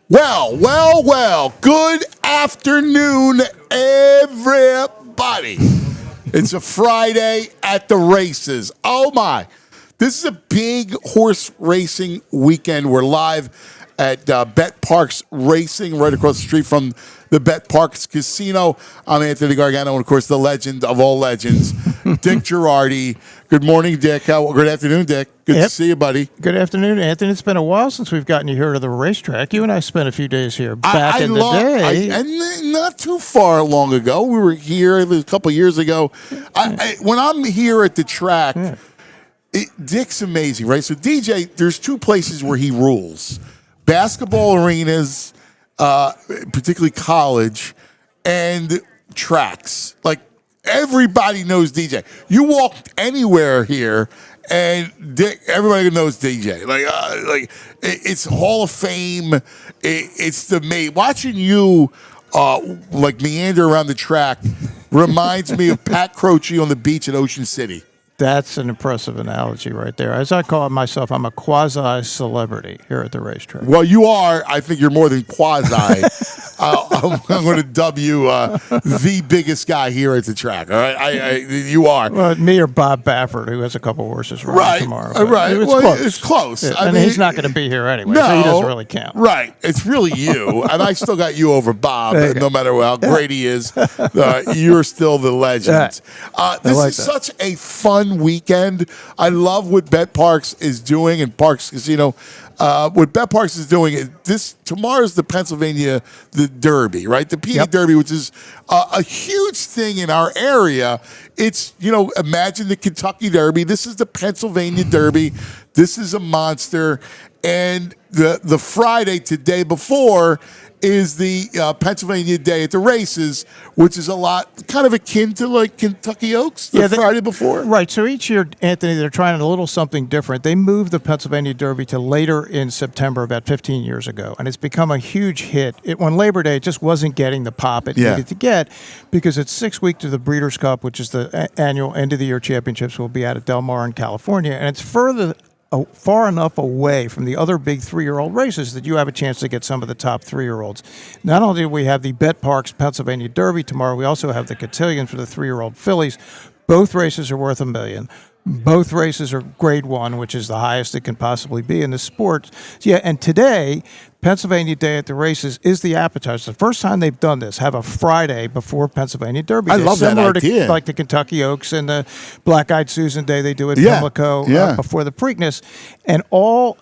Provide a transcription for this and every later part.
Well. Good afternoon, everybody. It's a Friday at the races. Oh, my. This is a big horse racing weekend. We're live at Parx Racing right across the street from the Parx Casino. I'm Anthony Gargano, and, of course, the legend of all legends, Dick Jerardi. Good morning, Dick. Good afternoon, Dick. Good to see you, buddy. Good afternoon, Anthony. It's been a while since we've gotten you here to the racetrack. You and I spent a few days here back in the day. And not too far long ago. We were here a couple years ago. When I'm here at the track, Dick's amazing, right? So, DJ, there's two places where he rules. Basketball arenas, particularly college, and tracks. Like, everybody knows DJ. You walk anywhere here, and Dick, everybody knows DJ. Like it's Hall of Fame. It's the mate. Watching you, meander around the track reminds me of Pat Croce on the beach at Ocean City. That's an impressive analogy right there. As I call it myself, I'm a quasi-celebrity here at the racetrack. Well, you are. I think you're more than quasi. I'm going to dub you the biggest guy here at the track. All right, you are. Well, me or Bob Baffert, who has a couple horses running tomorrow. Right. It's close. Yeah, I mean, he's not going to be here anyway, so he doesn't really count. Right. It's really you, and I still got you over Bob. No matter how great he is, you're still the legend. This is such a fun weekend. I love what Parx is doing and Parx Casino. What Parx is doing is tomorrow's the Pennsylvania Derby, right? The PA Derby, which is a huge thing in our area. It's, imagine the Kentucky Derby. This is the Pennsylvania Derby. This is a monster. And the Friday, today before, is the Pennsylvania Day at the races, which is a lot kind of akin to like Kentucky Oaks the Friday before. Right. So each year, Anthony, they're trying a little something different. They moved the Pennsylvania Derby to later in September about 15 years ago, and it's become a huge hit. When Labor Day, it just wasn't getting the pop it needed to get because it's 6 weeks to the Breeders' Cup, which is the annual end-of-the-year championships will be out at Del Mar in California, and it's far enough away from the other big 3-year-old races that you have a chance to get some of the top 3-year-olds. Not only do we have the Parx Pennsylvania Derby tomorrow, we also have the cotillion for the 3-year-old fillies. Both races are worth $1 million. Both races are grade 1, which is the highest it can possibly be in the sport. And today, Pennsylvania Day at the races is the appetizer. The first time they've done this, have a Friday before Pennsylvania Derby Day. I love that idea. Similar to like the Kentucky Oaks and the Black-Eyed Susan Day they do at Pimlico before the Preakness. And all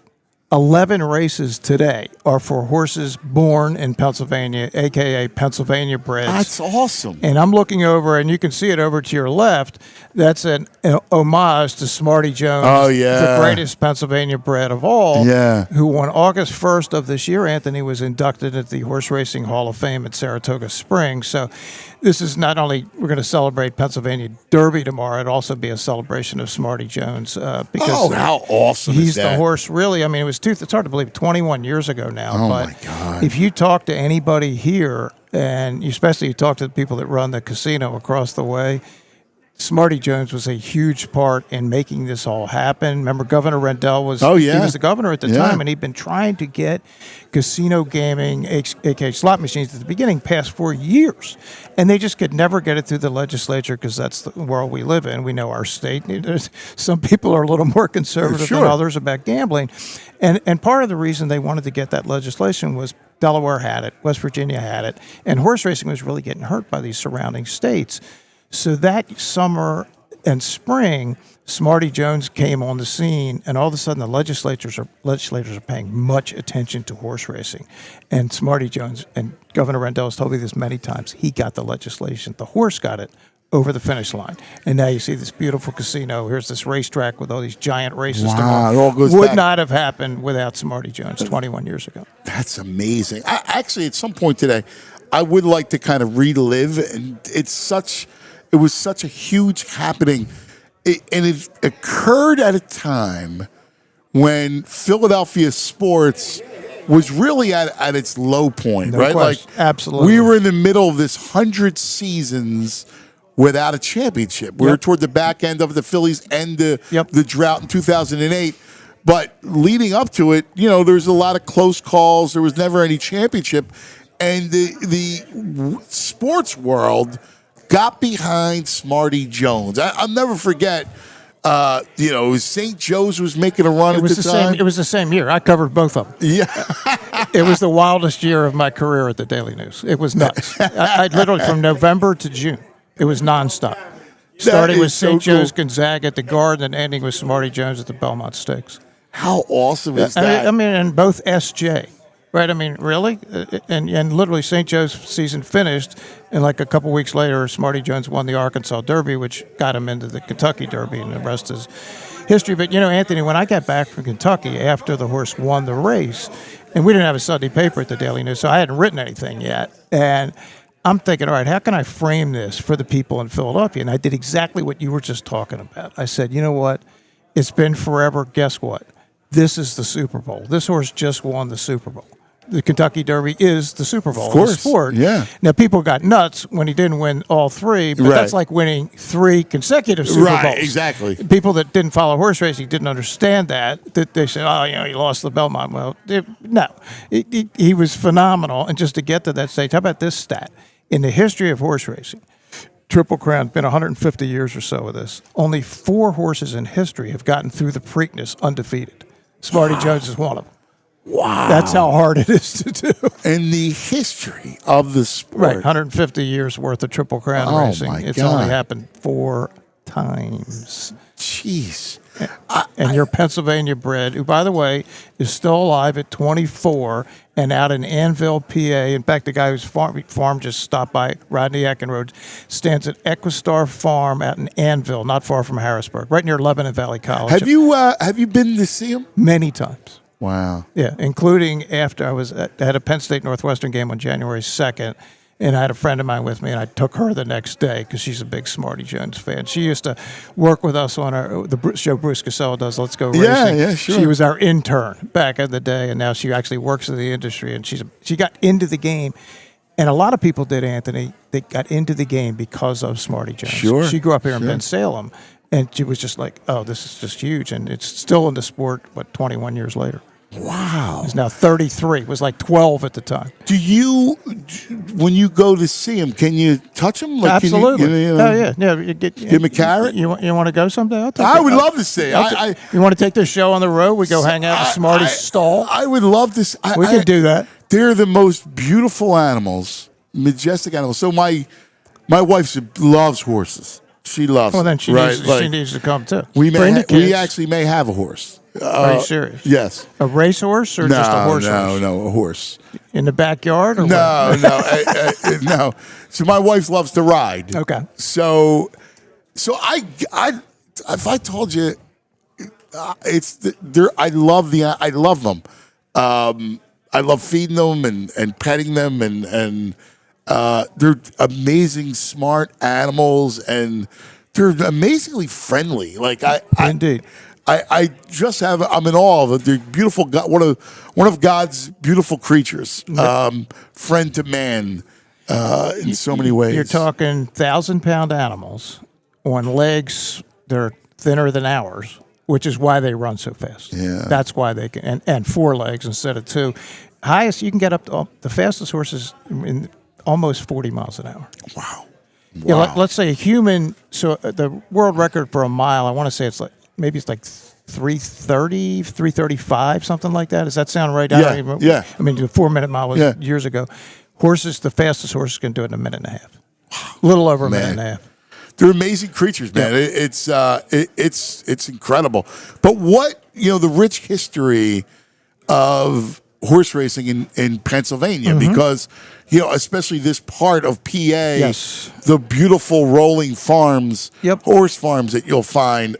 11 races today are for horses born in Pennsylvania, a.k.a. Pennsylvania breds. That's awesome. And I'm looking over, and you can see it over to your left. That's an homage to Smarty Jones, the greatest Pennsylvania bred of all, who on August 1st of this year, Anthony, was inducted at the Horse Racing Hall of Fame at Saratoga Springs. So this is not only we're going to celebrate Pennsylvania Derby tomorrow, it'll also be a celebration of Smarty Jones. Because how awesome he's is that? The horse, really. I mean, it's hard to believe, 21 years ago now. Oh, but my God. If you talk to anybody here, and especially you talk to the people that run the casino across the way, Smarty Jones was a huge part in making this all happen. Remember, Governor Rendell was he was the governor at the time, and he'd been trying to get casino gaming, aka slot machines, at the beginning past for years. And they just could never get it through the legislature because that's the world we live in. We know our state. Some people are a little more conservative than others about gambling. And part of the reason they wanted to get that legislation was Delaware had it, West Virginia had it, and horse racing was really getting hurt by these surrounding states. So that summer and spring, Smarty Jones came on the scene, and all of a sudden the legislators are paying much attention to horse racing. And Smarty Jones, and Governor Rendell has told me this many times, he got the legislation. The horse got it over the finish line. And now you see this beautiful casino. Here's this racetrack with all these giant races. Wow, it all goes Would back. Not have happened without Smarty Jones 21 years ago. That's amazing. Actually, at some point today, I would like to kind of relive, and it was such a huge happening. And it occurred at a time when Philadelphia sports was really at its low point, right? Question. Like, absolutely. We were in the middle of this 100 seasons without a championship. We were toward the back end of the Phillies and the drought in 2008. But leading up to it, there's a lot of close calls. There was never any championship. And the sports world got behind Smarty Jones. I'll never forget, it was St. Joe's was making a run at the time. It was the same year. I covered both of them. Yeah. It was the wildest year of my career at the Daily News. It was nuts. I literally, from November to June, it was nonstop. Starting with St. Joe's Gonzaga at the Garden and ending with Smarty Jones at the Belmont Stakes. How awesome is that? I mean, and both SJ. Right, I mean, really? And literally St. Joe's season finished, and like a couple weeks later, Smarty Jones won the Arkansas Derby, which got him into the Kentucky Derby, and the rest is history. But, Anthony, when I got back from Kentucky after the horse won the race, and we didn't have a Sunday paper at the Daily News, so I hadn't written anything yet, and I'm thinking, all right, how can I frame this for the people in Philadelphia? And I did exactly what you were just talking about. I said, you know what? It's been forever. Guess what? This is the Super Bowl. This horse just won the Super Bowl. The Kentucky Derby is the Super Bowl of the sport. Yeah. Now, people got nuts when he didn't win all three, but that's like winning 3 consecutive Super Bowls. Right, exactly. People that didn't follow horse racing didn't understand that. That they said, oh, he lost the Belmont. Well, no. He was phenomenal. And just to get to that stage, how about this stat? In the history of horse racing, Triple Crown, been 150 years or so of this, only 4 horses in history have gotten through the Preakness undefeated. Smarty Jones is one of them. Wow. That's how hard it is to do. In the history of the sport. Right, 150 years worth of Triple Crown racing. It's only happened 4 times. Jeez. And your Pennsylvania bred, who, by the way, is still alive at 24 and out in Annville, PA. In fact, the guy whose farm just stopped by, Rodney Eckenrode, stands at Equistar Farm out in Annville, not far from Harrisburg, right near Lebanon Valley College. Have you been to see him? Many times. Wow. Yeah, including after I had a Penn State Northwestern game on January 2nd, and I had a friend of mine with me, and I took her the next day because she's a big Smarty Jones fan. She used to work with us on the show Bruce Casella does, Let's Go Racing. Yeah, sure. She was our intern back in the day, and now she actually works in the industry, and she got into the game. And a lot of people did, Anthony. They got into the game because of Smarty Jones. Sure. She grew up here in Bensalem, and she was just like, oh, this is just huge. And it's still in the sport, 21 years later. Wow. He's now 33. It was like 12 at the time. When you go to see him, can you touch him? Like, Absolutely. Yeah. Give him a carrot? You want to go someday? I would love to see. You want to take this show on the road? We go hang out in Smarty's stall? I would love to. We could do that. They're the most beautiful animals, majestic animals. So my wife loves horses. She loves Well, then she them, needs to come too. We actually may have a horse. Are you serious? Yes. A racehorse or just a horse? No, a horse. In the backyard? Or no. No. So my wife loves to ride. Okay. So I if I told you, I love them. I love feeding them and petting them and they're amazing, smart animals and they're amazingly friendly. Indeed. I'm in awe of they're beautiful. One of God's beautiful creatures, friend to man, in so many ways. You're talking 1,000-pound animals on legs that are thinner than ours, which is why they run so fast. Yeah, that's why they can, and 4 legs instead of 2. Highest you can get up to the fastest horses in almost 40 miles an hour. Wow. Yeah, let's say a human. So the world record for a mile, I want to say it's like 330, 335, something like that. Does that sound right? Yeah. I mean, the 4-minute mile was years ago. Horses, the fastest horses can do it in a minute and a half. A little over a minute and a half. They're amazing creatures, man. Yeah. It's incredible. But what, the rich history of horse racing in Pennsylvania, because especially this part of PA, the beautiful rolling farms, horse farms that you'll find.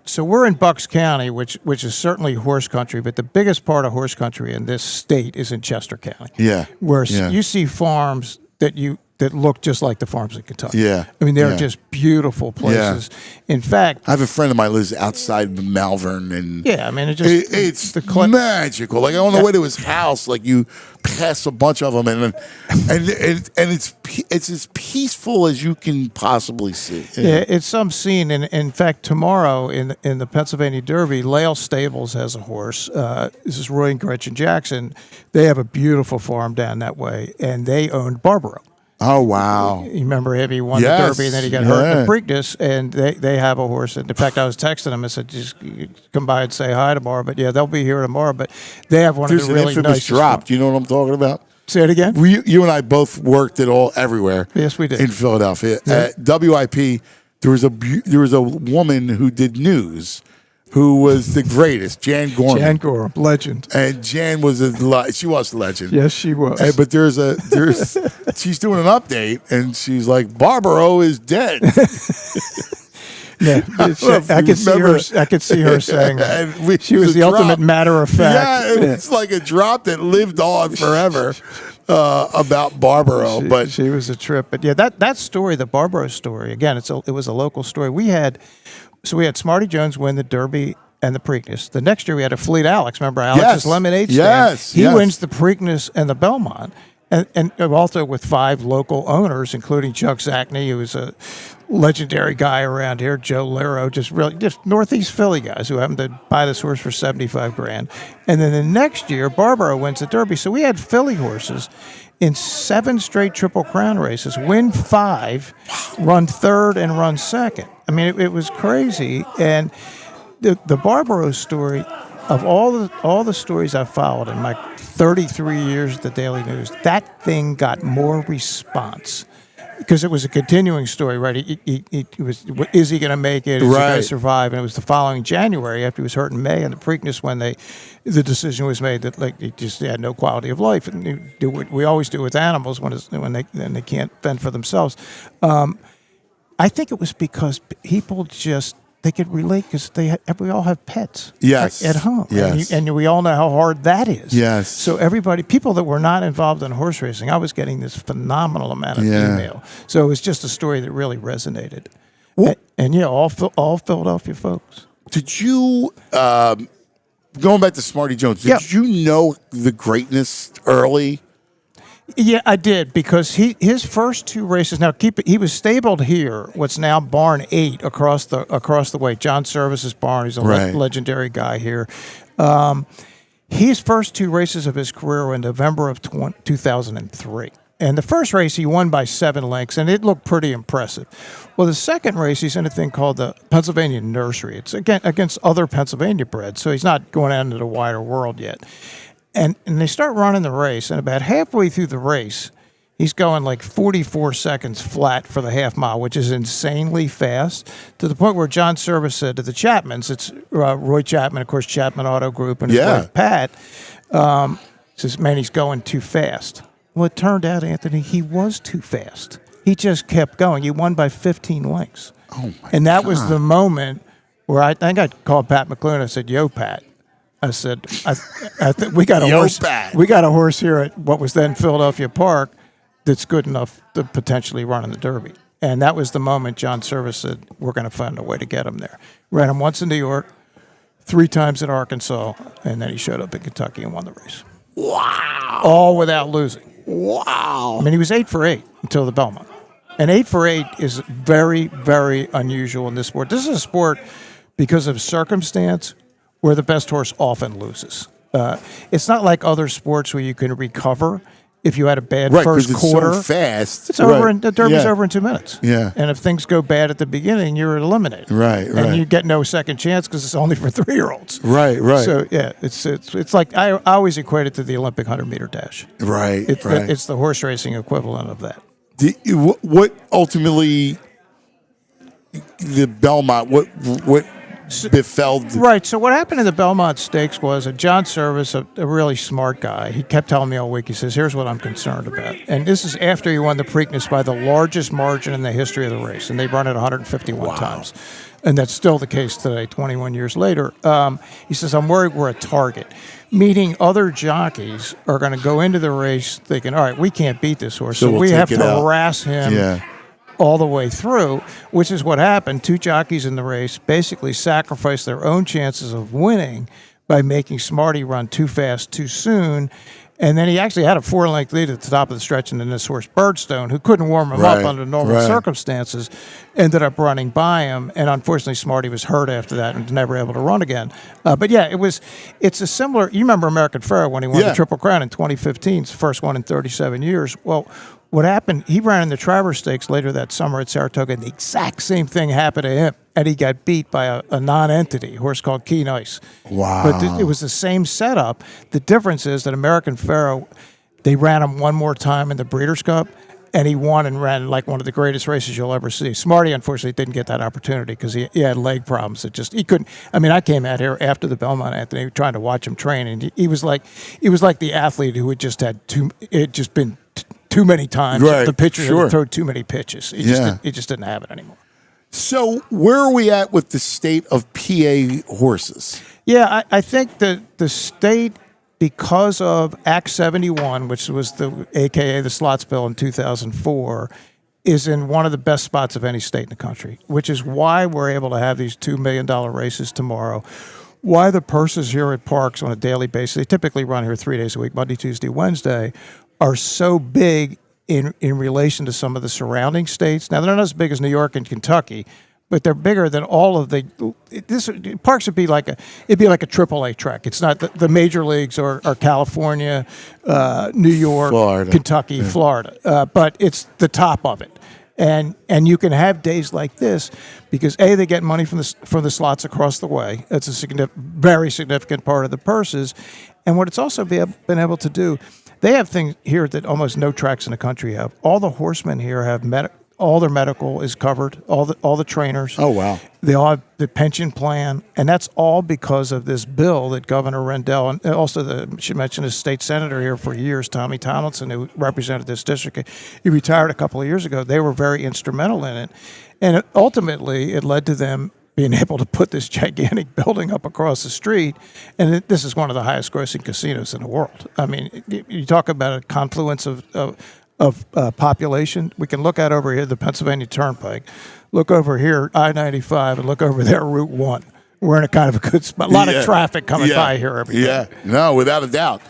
So we're in Bucks County, which is certainly horse country, but the biggest part of horse country in this state is in Chester County. Yeah, where you see farms that that look just like the farms in Kentucky. Yeah. I mean, they're just beautiful places. In fact, I have a friend of mine who lives outside of Malvern, and I mean, it's magical. Like on the way to his house, like you pass a bunch of them, and it's as peaceful as you can possibly see. Yeah, it's some scene. And in fact, tomorrow in the Pennsylvania Derby, Lale Stables has a horse. This is Roy and Gretchen Jackson. They have a beautiful farm down that way, and they owned Barbaro. Oh, wow. You remember him? He won the Derby, and then he got hurt in the Preakness, and they have a horse. And in fact, I was texting him. I said, just come by and say hi tomorrow. But, yeah, they'll be here tomorrow. But they have one of the really nice drop. Do you know what I'm talking about? Say it again? You and I both worked at everywhere. Yes, we did. In Philadelphia. Yeah. At WIP, there was a woman who did news who was the greatest, Jan Gorman. Jan Gorman, legend. And Jan was she was a legend. Yes, she was. But she's doing an update, and she's like, Barbaro is dead. Yeah, I could see her saying that. She was the ultimate matter of fact. Yeah, it's like a drop that lived on forever about Barbaro. But she was a trip. But yeah, that story, the Barbaro story, again, it was a local story. We had Smarty Jones win the Derby and the Preakness. The next year we had a Fleet Alex. Remember Alex's Lemonade stand? Yes. He wins the Preakness and the Belmont. And also with 5 local owners, including Chuck Zachney, who was a legendary guy around here, Joe Lero, just Northeast Philly guys who happened to buy this horse for $75,000. And then the next year, Barbaro wins the Derby. So we had Philly horses in 7 straight Triple Crown races, win 5, run 3rd, and run 2nd. I mean, it was crazy. And the Barbaro story, of all the stories I've followed in my 33 years at the Daily News, that thing got more response because it was a continuing story, right? He was, is he going to make it? Is he going to survive? And it was the following January after he was hurt in May in the Preakness when the decision was made that he just had no quality of life, and they do what we always do with animals when they can't fend for themselves. I think it was because people they could relate because we all have pets at home. Yes. And we all know how hard that is. Yes. So people that were not involved in horse racing, I was getting this phenomenal amount of email. So it was just a story that really resonated. Well, and all Philadelphia folks. Did you, going back to Smarty Jones, did you know the greatness early? Yeah, I did, because his first 2 races. Now, he was stabled here, what's now Barn 8 across the way. John Service's barn. He's a legendary guy here. His first 2 races of his career were in November of 2003. And the first race he won by 7 lengths, and it looked pretty impressive. Well, the second race he's in a thing called the Pennsylvania Nursery. It's against other Pennsylvania breds, so he's not going out into the wider world yet. And they start running the race, and about halfway through the race, he's going like 44 seconds flat for the half mile, which is insanely fast, to the point where John Service said to the Chapmans, it's Roy Chapman, of course, Chapman Auto Group, and his wife Pat, says, man, he's going too fast. Well, it turned out, Anthony, he was too fast. He just kept going. He won by 15 lengths. Oh, my And that God. was the moment where I think I called Pat McClune. I said, yo, Pat. I said, I think we got a horse. Pat. We got a horse here at what was then Philadelphia Park that's good enough to potentially run in the Derby. And that was the moment John Service said, we're going to find a way to get him there. Ran him once in New York, 3 times in Arkansas, and then he showed up in Kentucky and won the race. Wow. All without losing. Wow. I mean, he was 8 for 8 until the Belmont. And 8 for 8 is very, very unusual in this sport. This is a sport, because of circumstance, where the best horse often loses. It's not like other sports where you can recover if you had a bad first quarter. It's so fast. It's over. The Derby's over in 2 minutes. Yeah. And if things go bad at the beginning, you're eliminated. Right. And you get no second chance because it's only for 3-year-olds. Right. So yeah, it's like I always equate it to the Olympic 100-meter dash. Right. It's the horse racing equivalent of that. What ultimately the Belmont? What befell. Right. So what happened in the Belmont Stakes was John Service, a really smart guy, he kept telling me all week, he says, here's what I'm concerned about. And this is after he won the Preakness by the largest margin in the history of the race. And they run it 151 times. And that's still the case today, 21 years later. He says, I'm worried we're a target. Meaning other jockeys are going to go into the race thinking, all right, we can't beat this horse. So we have to harass him all the way through, which is what happened. Two jockeys in the race basically sacrificed their own chances of winning by making Smarty run too fast too soon. And then he actually had a 4-length lead at the top of the stretch, and then this horse, Birdstone, who couldn't warm him up under normal circumstances, ended up running by him. And unfortunately, Smarty was hurt after that and was never able to run again. But yeah, it's a similar. You remember American Pharoah when he won the Triple Crown in 2015, it's the first one in 37 years. Well, what happened, he ran in the Travers Stakes later that summer at Saratoga, and the exact same thing happened to him. And he got beat by a non-entity, a horse called Keen Ice. Wow. But it was the same setup. The difference is that American Pharoah, they ran him one more time in the Breeders' Cup, and he won and ran like one of the greatest races you'll ever see. Smarty, unfortunately, didn't get that opportunity because he had leg problems. He couldn't. I mean, I came out here after the Belmont Anthony trying to watch him train, and he was like the athlete who had just been too many times. Right. The pitcher had thrown too many pitches. He just didn't have it anymore. So where are we at with the state of PA horses? Yeah, I think the state, because of Act 71, which was AKA the slots bill in 2004, is in one of the best spots of any state in the country, which is why we're able to have these $2 million races tomorrow. Why the purses here at Parx on a daily basis, they typically run here 3 days a week, Monday, Tuesday, Wednesday, are so big in relation to some of the surrounding states. Now, they're not as big as New York and Kentucky, but they're bigger than all of Parx would be like a AAA track. It's not the major leagues are California, New York, Florida. Kentucky, Florida, but it's the top of it. And you can have days like this because they get money from the slots across the way. That's a very significant part of the purses. And what it's also been able to do, they have things here that almost no tracks in the country have. All the horsemen here have all their medical is covered. All the trainers. Oh wow! They all have the pension plan, and that's all because of this bill that Governor Rendell and also should mention his state senator here for years, Tommy Tomlinson, who represented this district. He retired a couple of years ago. They were very instrumental in it, and ultimately it led to them being able to put this gigantic building up across the street. And this is one of the highest grossing casinos in the world. I mean, you talk about a confluence of population. We can look out over here, the Pennsylvania Turnpike, look over here, I-95, and look over there, Route 1. We're in a kind of a good spot. A lot of traffic coming by here every day. Yeah, no, without a doubt.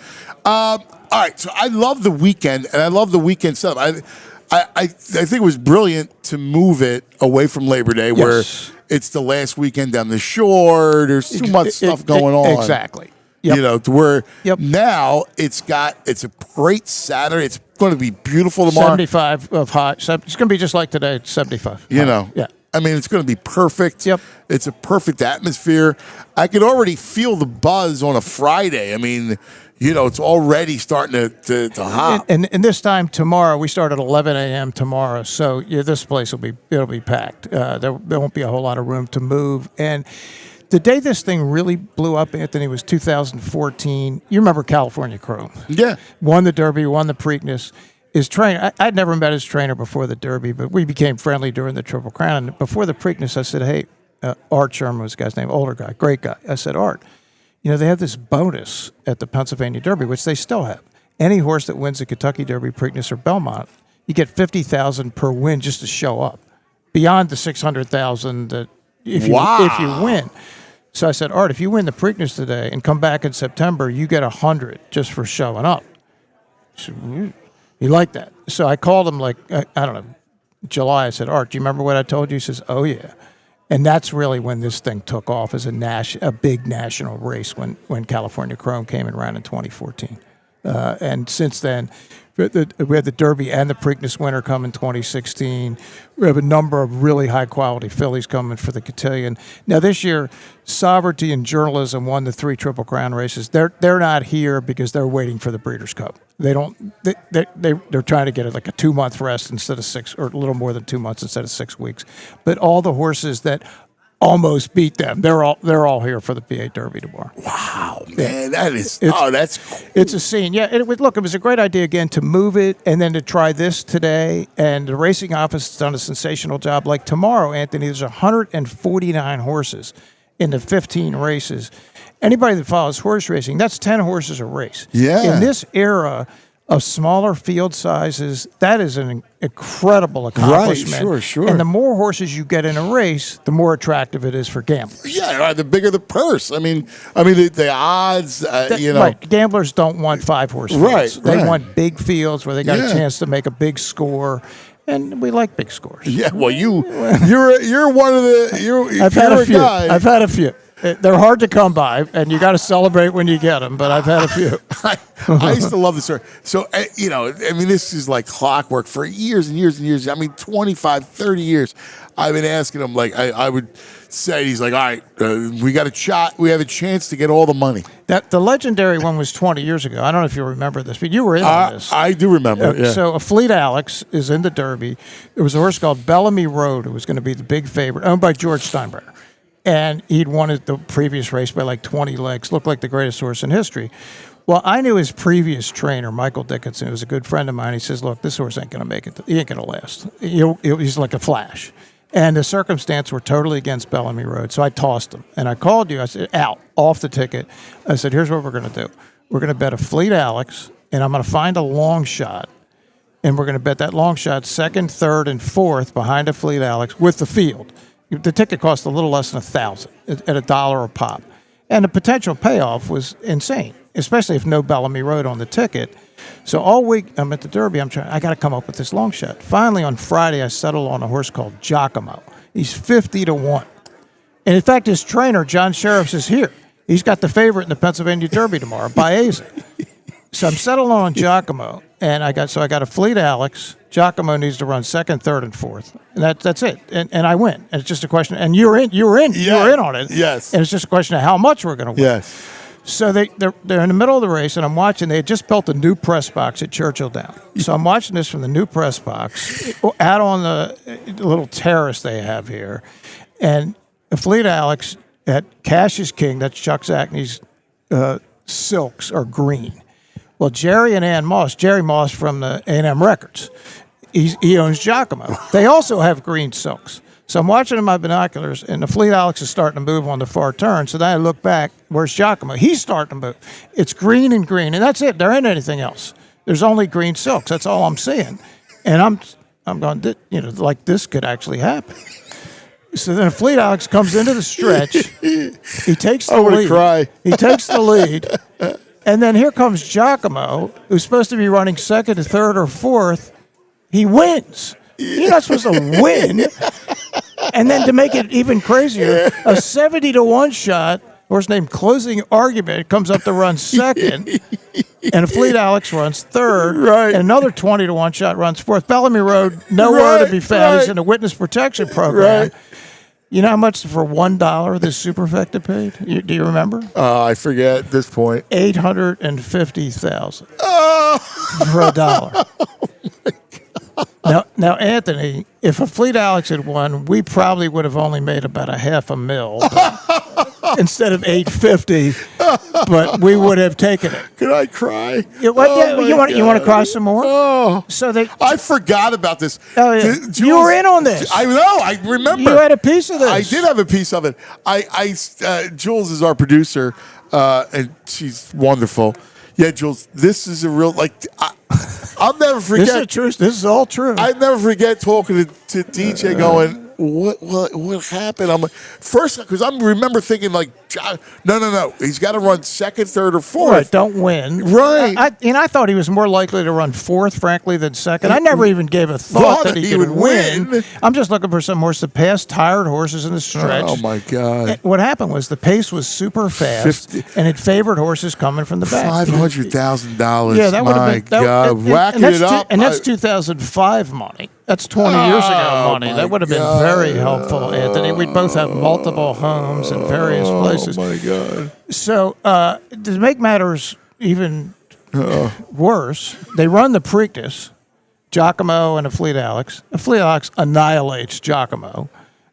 All right, so I love the weekend, and I love the weekend stuff. I think it was brilliant to move it away from Labor Day, where it's the last weekend down the shore. There's too much stuff going on. Exactly. Yep. You know, to where now it's a great Saturday. It's going to be beautiful tomorrow. 75 of high. It's going to be just like today. It's 75. You know. Yeah. I mean, it's going to be perfect. Yep. It's a perfect atmosphere. I could already feel the buzz on a Friday. I mean, you know, it's already starting to hop. And this time tomorrow, we start at 11 a.m. tomorrow. So this place it'll be packed. There won't be a whole lot of room to move. And the day this thing really blew up, Anthony, was 2014. You remember California Chrome? Yeah. Won the Derby, won the Preakness. His trainer, I'd never met his trainer before the Derby, but we became friendly during the Triple Crown. And before the Preakness, I said, hey, Art Sherman was the guy's name, older guy, great guy. I said, Art, you know, they have this bonus at the Pennsylvania Derby, which they still have. Any horse that wins the Kentucky Derby, Preakness, or Belmont, you get $50,000 per win just to show up, beyond the $600,000 that if you win. So I said, Art, if you win the Preakness today and come back in September, you get $100 just for showing up. He said, you like that? So I called him I don't know, July. I said, Art, do you remember what I told you? He says, oh, yeah. And that's really when this thing took off as a big national race when California Chrome came and ran in 2014. And since then, we had the Derby and the Preakness winner come in 2016. We have a number of really high-quality fillies coming for the cotillion. Now, this year, Sovereignty and Journalism won the 3 Triple Crown races. They're not here because they're waiting for the Breeders' Cup. They're trying to get like a 2-month rest instead of 6, or a little more than 2 months instead of 6 weeks. But all the horses that almost beat them. They're all here for the PA Derby tomorrow. Wow, man, that's cool. It's a scene. Yeah, it was a great idea again to move it and then to try this today. And the racing office has done a sensational job. Like tomorrow, Anthony, there's 149 horses in the 15 races. Anybody that follows horse racing, that's 10 horses a race. Yeah. In this era of smaller field sizes, that is an incredible accomplishment. Right, sure. And the more horses you get in a race, the more attractive it is for gamblers. Yeah, the bigger the purse. I mean, the odds. Right. Gamblers don't want 5-horse fields. Right. They want big fields where they got a chance to make a big score. And we like big scores. Yeah, well, you're one of the I've had a few. They're hard to come by, and you got to celebrate when you get them. But I've had a few. I used to love the story. So this is like clockwork for years and years and years. I mean, 25, 30 years. I've been asking him. Like I would say, he's like, all right, we got a shot. We have a chance to get all the money. That the legendary one was 20 years ago. I don't know if you remember this, but you were in on this. I do remember. Yeah. So a Fleet Alex is in the Derby. There was a horse called Bellamy Road, who was going to be the big favorite, owned by George Steinbrenner. And he'd won it the previous race by like 20 lengths, looked like the greatest horse in history. Well, I knew his previous trainer, Michael Dickinson, who was a good friend of mine. He says, look, this horse ain't going to make it. He ain't going to last. He's like a flash. And the circumstances were totally against Bellamy Road. So I tossed him. And I called you. I said, out, off the ticket. I said, here's what we're going to do. We're going to bet a Fleet Alex, and I'm going to find a long shot. And we're going to bet that long shot second, third, and fourth behind a Fleet Alex with the field. The ticket cost a little less than $1,000 at $1 a pop. And the potential payoff was insane, especially if no Bellamy Road on the ticket. So all week I'm at the Derby, I got to come up with this long shot. Finally, on Friday, I settled on a horse called Giacomo. He's 50-1. And in fact, his trainer, John Sheriffs, is here. He's got the favorite in the Pennsylvania Derby tomorrow, Baeza. So I'm settled on Giacomo, and I got a Fleet Alex. Giacomo needs to run second, third, and fourth, and that's it. And I win. And it's just a question. And you were in on it. Yes. And it's just a question of how much we're going to win. Yes. So they're in the middle of the race, and I'm watching. They had just built a new press box at Churchill Down. So I'm watching this from the new press box out on the little terrace they have here, and the Fleet Alex at Cash is King. That's Chuck Zackney's silks are green. Well, Jerry Moss from the A&M Records, he owns Giacomo. They also have green silks. So I'm watching in my binoculars, and the Fleet Alex is starting to move on the far turn. So then I look back, where's Giacomo? He's starting to move. It's green and green, and that's it. There ain't anything else. There's only green silks. That's all I'm seeing. And I'm going, like this could actually happen. So then Fleet Alex comes into the stretch. He takes the lead. I want to cry. He takes the lead. And then here comes Giacomo, who's supposed to be running second or third or fourth. He wins. You're not supposed to win. And then to make it even crazier, a 70-1 shot, horse named Closing Argument, comes up to run second. And a Fleet Alex runs third. Right. And another 20-1 shot runs fourth. Bellamy Road, nowhere to be found. He's in the witness protection program. Right. You know how much for $1 this superfecta paid? Do you remember? I forget at this point. $850,000 for $1. Now, Anthony, if a Fleet Alex had won, we probably would have only made about $500,000 instead of $850, but we would have taken it. Could I cry? You want to cry some more? Oh, I forgot about this. Oh, yeah. Jules, you were in on this. I know. I remember. You had a piece of this. I did have a piece of it. Jules is our producer, and she's wonderful. Yeah, Jules, this is a real, I'll never forget. This is true. This is all true. I never forget talking to DJ going, what happened? I'm like, first, because I remember thinking no. He's got to run second, third, or fourth. Right, don't win. Right. I thought he was more likely to run fourth, frankly, than second. I never even gave a thought that he could win. I'm just looking for some horse to pass tired horses in the stretch. Oh, my God. And what happened was the pace was super fast, and it favored horses coming from the back. $500,000. Yeah, that would have been. God, whacking it up. And that's 2005 money. That's 20 years ago money. That would have been very helpful, Anthony. We'd both have multiple homes in various places. Oh, my God. So to make matters even worse, they run the Preakness, Giacomo and a Fleet Alex. A Fleet Alex annihilates Giacomo.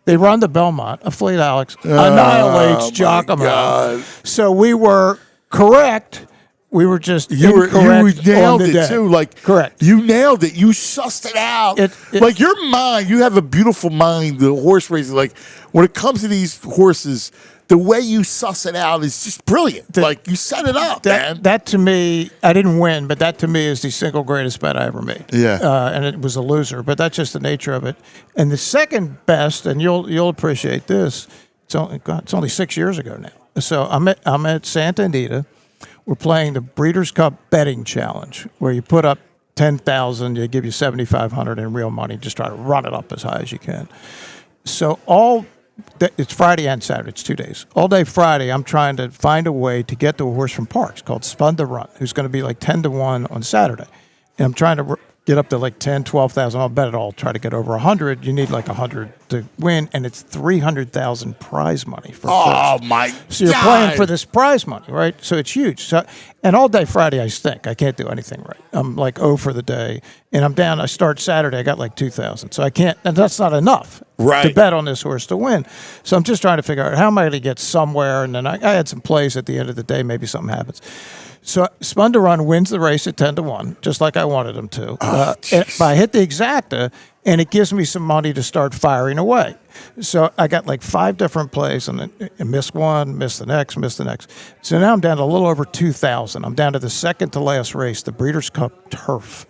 They run the Belmont. A Fleet Alex annihilates Giacomo. So we were correct. We were just incorrect. You nailed on the it day. too. Like correct. You nailed it. You sussed it out. Like your mind, you have a beautiful mind. The horse racing, like when it comes to these horses, the way you suss it out is just brilliant. Like you set it up, man. That to me, I didn't win, but that to me is the single greatest bet I ever made. Yeah, and it was a loser, but that's just the nature of it. And the second best, and you'll appreciate this. It's only 6 years ago now. So I'm at Santa Anita. We're playing the Breeders' Cup betting challenge, where you put up 10,000, they give you 7,500 in real money. Just try to run it up as high as you can. So it's Friday and Saturday. It's 2 days. All day Friday, I'm trying to find a way to get to a horse from Parx called Spun to Run, who's going to be like 10-1 on Saturday. And I'm trying to get up to like 10, 12,000. I'll bet it all. Try to get over 100. You need like 100 to win, and it's 300,000 prize money for first. My So you're playing for this prize money, right? So it's huge. So, and all day Friday I stink. I can't do anything right. I'm like 0 for the day, and I'm down. I start Saturday. I got like 2,000. So I can't, and that's not enough to bet on this horse to win. So I'm just trying to figure out how am I going to get somewhere, and then I had some plays at the end of the day. Maybe something happens. So Spun to Run wins the race at 10-1, just like I wanted him to. But I hit the exacta, and it gives me some money to start firing away. So I got like 5 different plays, and I missed one, missed the next, missed the next. So now I'm down to a little over 2,000. I'm down to the second to last race, the Breeders' Cup Turf.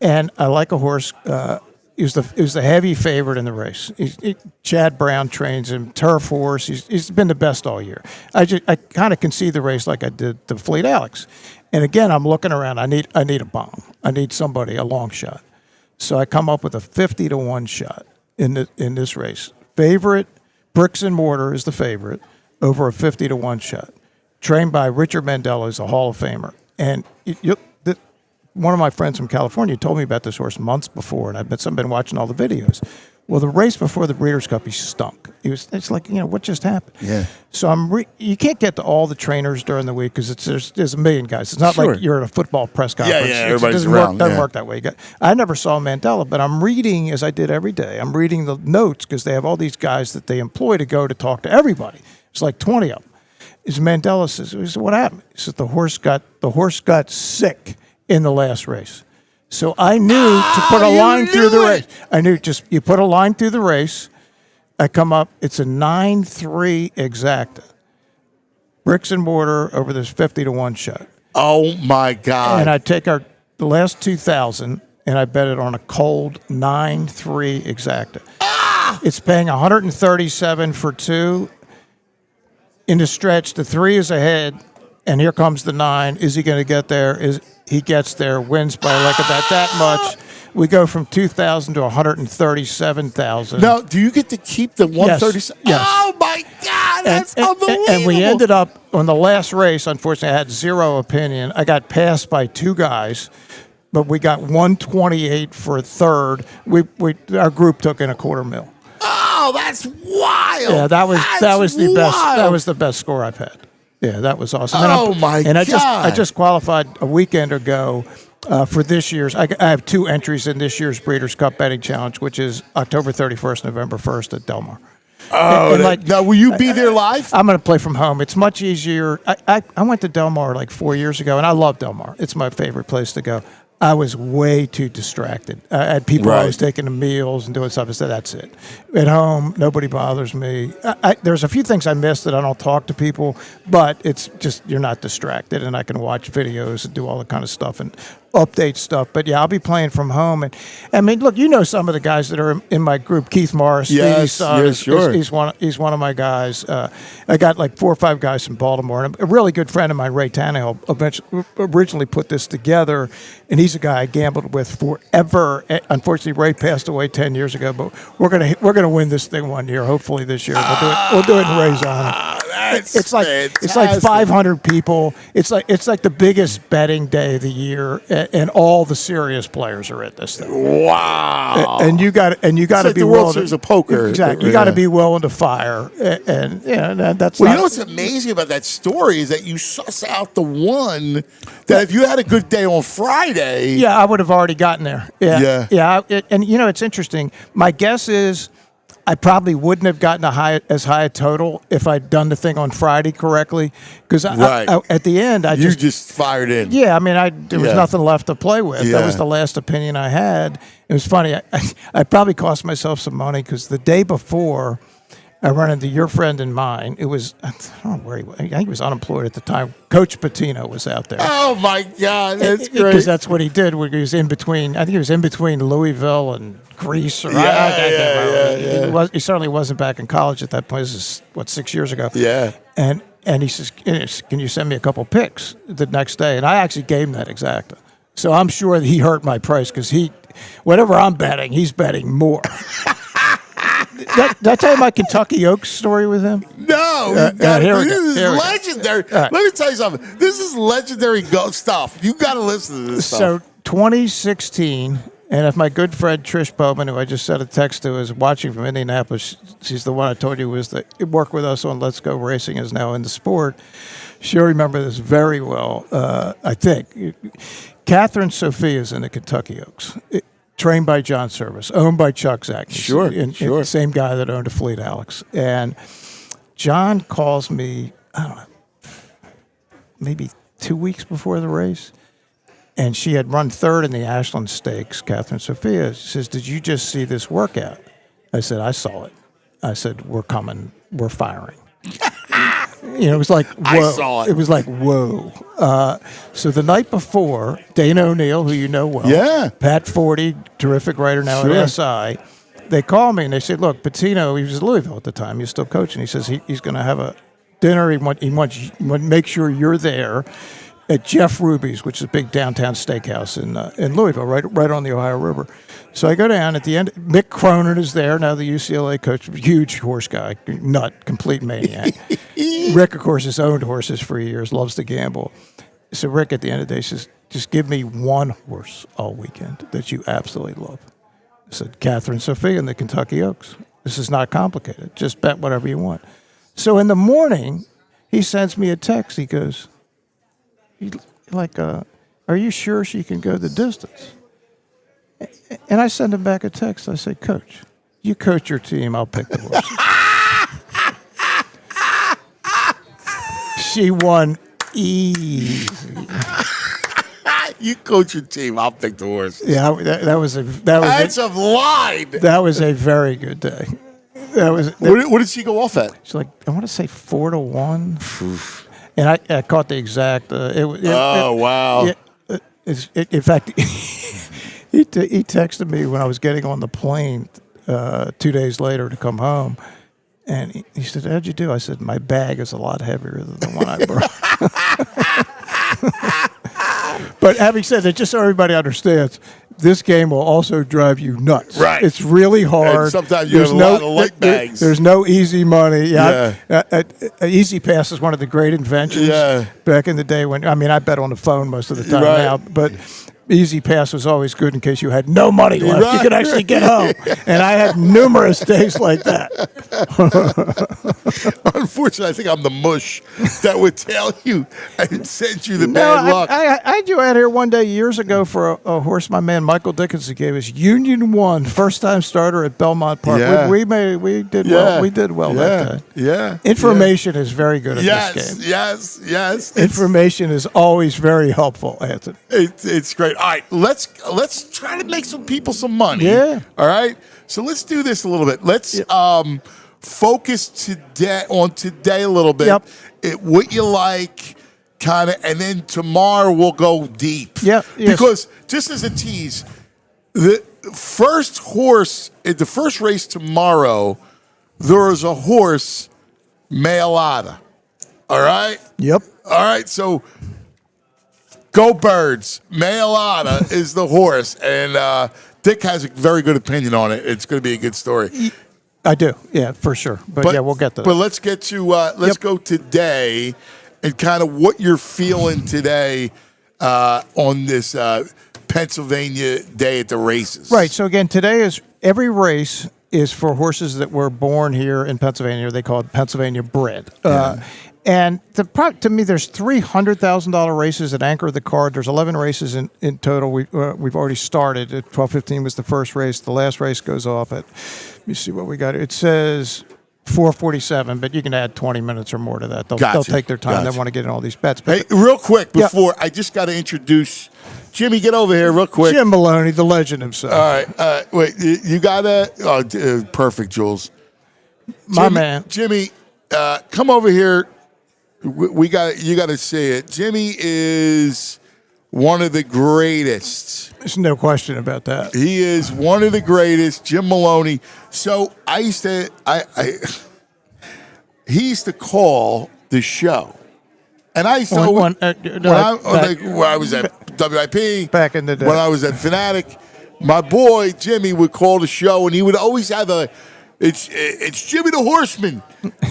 And I like a horse. He was the heavy favorite in the race. Chad Brown trains him, turf horse. He's been the best all year. I kind of can see the race like I did the Fleet Alex. And again, I'm looking around. I need a bomb. I need somebody, a long shot. So I come up with a 50-1 shot in this race. Favorite, Bricks and Mortar is the favorite over a 50-1 shot. Trained by Richard Mandela, who's a Hall of Famer. And one of my friends from California told me about this horse months before, and I've been watching all the videos. Well, the race before the Breeders' Cup, he stunk. It's like, what just happened? Yeah. So you can't get to all the trainers during the week because there's a million guys. It's not like you're at a football press conference. Yeah, everybody's around. It doesn't work that way. I never saw Mandela, but I'm reading, as I did every day, I'm reading the notes because they have all these guys that they employ to go to talk to everybody. It's like 20 of them. Mandela says, what happened? He says the horse got sick in the last race. So I knew to put a line through the race. I knew you put a line through the race. I come up, it's a 9-3 exacta. Bricks and Mortar over this 50-1 shot. Oh my God. And I take the last 2,000 and I bet it on a cold 9-3 exacta. It's paying 137 for 2. In the stretch, the 3 is ahead, and here comes the 9. Is he going to get there? He gets there, wins by like about that much. We go from 2,000 to 137,000. Now, do you get to keep the 137? Yes. Oh my God, that's unbelievable! And we ended up on the last race. Unfortunately, I had zero opinion. I got passed by 2 guys, but we got 128 for third. Our group took in $250,000. Oh, that's wild! Yeah, that was the best. Wild. That was the best score I've had. Yeah, that was awesome. And I just qualified a weekend ago for this year's. I have 2 entries in this year's Breeders' Cup Betting Challenge, which is October 31st, November 1st at Del Mar. Oh, now will you be there live? I'm going to play from home. It's much easier. I went to Del Mar like 4 years ago, and I love Del Mar. It's my favorite place to go. I was way too distracted. I had people I was taking to meals and doing stuff. I said, that's it. At home, nobody bothers me. There's a few things I missed that I don't talk to people, but it's just you're not distracted, and I can watch videos and do all the kind of stuff and update stuff. But, yeah, I'll be playing from home. And, I mean, look, you know some of the guys that are in my group. Keith Morris, yes, sure. He's one of my guys. I got like 4 or 5 guys from Baltimore. And a really good friend of mine, Ray Tannehill, originally put this together, and he's a guy I gambled with forever. Unfortunately, Ray passed away 10 years ago, but we're gonna win this thing one year. Hopefully this year we'll do it in Ray's honor. It's like 500 people. It's like the biggest betting day of the year, and all the serious players are at this thing. Wow! And you got to be the willing. World Series of Poker. Exactly. You got to be willing to fire, and that's. Well, you know what's amazing about that story is that you suss out the one that if you had a good day on Friday. Yeah, I would have already gotten there. Yeah. And it's interesting. My guess is I probably wouldn't have gotten as high a total if I'd done the thing on Friday correctly. Because at the end, you just fired in. Yeah, I mean, there was nothing left to play with. Yeah. That was the last opinion I had. It was funny. I probably cost myself some money because the day before, I run into your friend and mine. It was, I don't know where he was. I think he was unemployed at the time. Coach Patino was out there. Oh, my God. That's great. Because that's what he did. He was in between, I think he was in between Louisville and Greece. Or He certainly wasn't back in college at that point. This is, 6 years ago? Yeah. And he says, can you send me a couple picks the next day? And I actually gave him that exacta. So I'm sure that he hurt my price because whatever I'm betting, he's betting more. Did I tell you my Kentucky Oaks story with him? No. This is legendary. Let me tell you something. This is legendary stuff. You got to listen to this stuff. So 2016, and if my good friend Trish Bowman, who I just sent a text to, is watching from Indianapolis, she's the one I told you was that worked with us on Let's Go Racing, is now in the sport. She'll remember this very well, I think. Catherine Sophia is in the Kentucky Oaks. Trained by John Service, owned by Chuck Zach. Sure. Same guy that owned a Fleet Alex. And John calls me, I don't know, maybe 2 weeks before the race. And she had run third in the Ashland Stakes, Catherine Sophia. She says, did you just see this workout? I said, I saw it. I said, we're coming. We're firing. It was like, whoa. I saw it. It was like, whoa. So the night before, Dana O'Neill, who you know well, yeah, Pat Forty, terrific writer now at SI, they called me and they said, look, Patino, he was in Louisville at the time, he's still coaching. He says he's going to have a dinner. He wants make sure you're there at Jeff Ruby's, which is a big downtown steakhouse in Louisville, right on the Ohio River. So I go down at the end. Mick Cronin is there, now the UCLA coach, huge horse guy, nut, complete maniac. Rick, of course, has owned horses for years, loves to gamble. So Rick, at the end of the day, says, just give me one horse all weekend that you absolutely love. I said, Catherine Sophia in the Kentucky Oaks. This is not complicated. Just bet whatever you want. So in the morning, he sends me a text. He goes, are you sure she can go the distance? And I send him back a text. I say, Coach, you coach your team. I'll pick the horse. She won easy. You coach your team. I'll pick the horse. Yeah, that's a line. That was a very good day. What did she go off at? She's like, I want to say 4-1. And I caught the exact. Wow. In fact, he texted me when I was getting on the plane 2 days later to come home. And he said, how'd you do? I said, my bag is a lot heavier than the one I brought. But having said that, just so everybody understands, this game will also drive you nuts. Right. It's really hard. And sometimes you have a lot of light bags. There's no easy money. Easy Pass is one of the great inventions back in the day when, I bet on the phone most of the time now, but Easy Pass was always good in case you had no money left. Right. You could actually get home. And I had numerous days like that. Unfortunately, I think I'm the mush that would tell you and send you the bad luck. I had you out here one day years ago for a horse my man Michael Dickinson gave us. Union 1, first-time starter at Belmont Park. Yeah. We did well. We did well that day. Yeah. Information is very good at this game. Yes. Information is always very helpful, Anthony. It's great. All right, let's try to make some people some money. Yeah. All right. So let's do this a little bit. Let's focus today a little bit. Yep. What you like, kind of, and then tomorrow we'll go deep. Yep. Yes. Because just as a tease, the first horse at the first race tomorrow, there is a horse, Mayalata. All right. Yep. All right. So. Go Birds. Mayalata is the horse, and Dick has a very good opinion on it. It's going to be a good story. I do, yeah, for sure. But we'll get to that. But let's get to let's go today, and kind of what you're feeling today on this Pennsylvania day at the races. Right. So again, today is every race is for horses that were born here in Pennsylvania. They call it Pennsylvania bred. And to me, there's $300,000 races that anchor the card. There's 11 races in total. We've already started. 12:15 was the first race. The last race goes off at, let me see what we got. It says 4:47, but you can add 20 minutes or more to that. They'll take their time. They want to get in all these bets. But hey, real quick before, I just got to introduce Jimmy. Get over here real quick. Jim Maloney, the legend himself. All right. Wait, you got to – perfect, Jules. My man. Jimmy, come over here. You got to say it. Jimmy is one of the greatest. There's no question about that. He is one of the greatest, Jim Maloney. So I used to, he used to call the show, and I used to when I was at WIP back in the day. When I was at Fanatic, my boy Jimmy would call the show, and he would always have it's Jimmy the Horseman,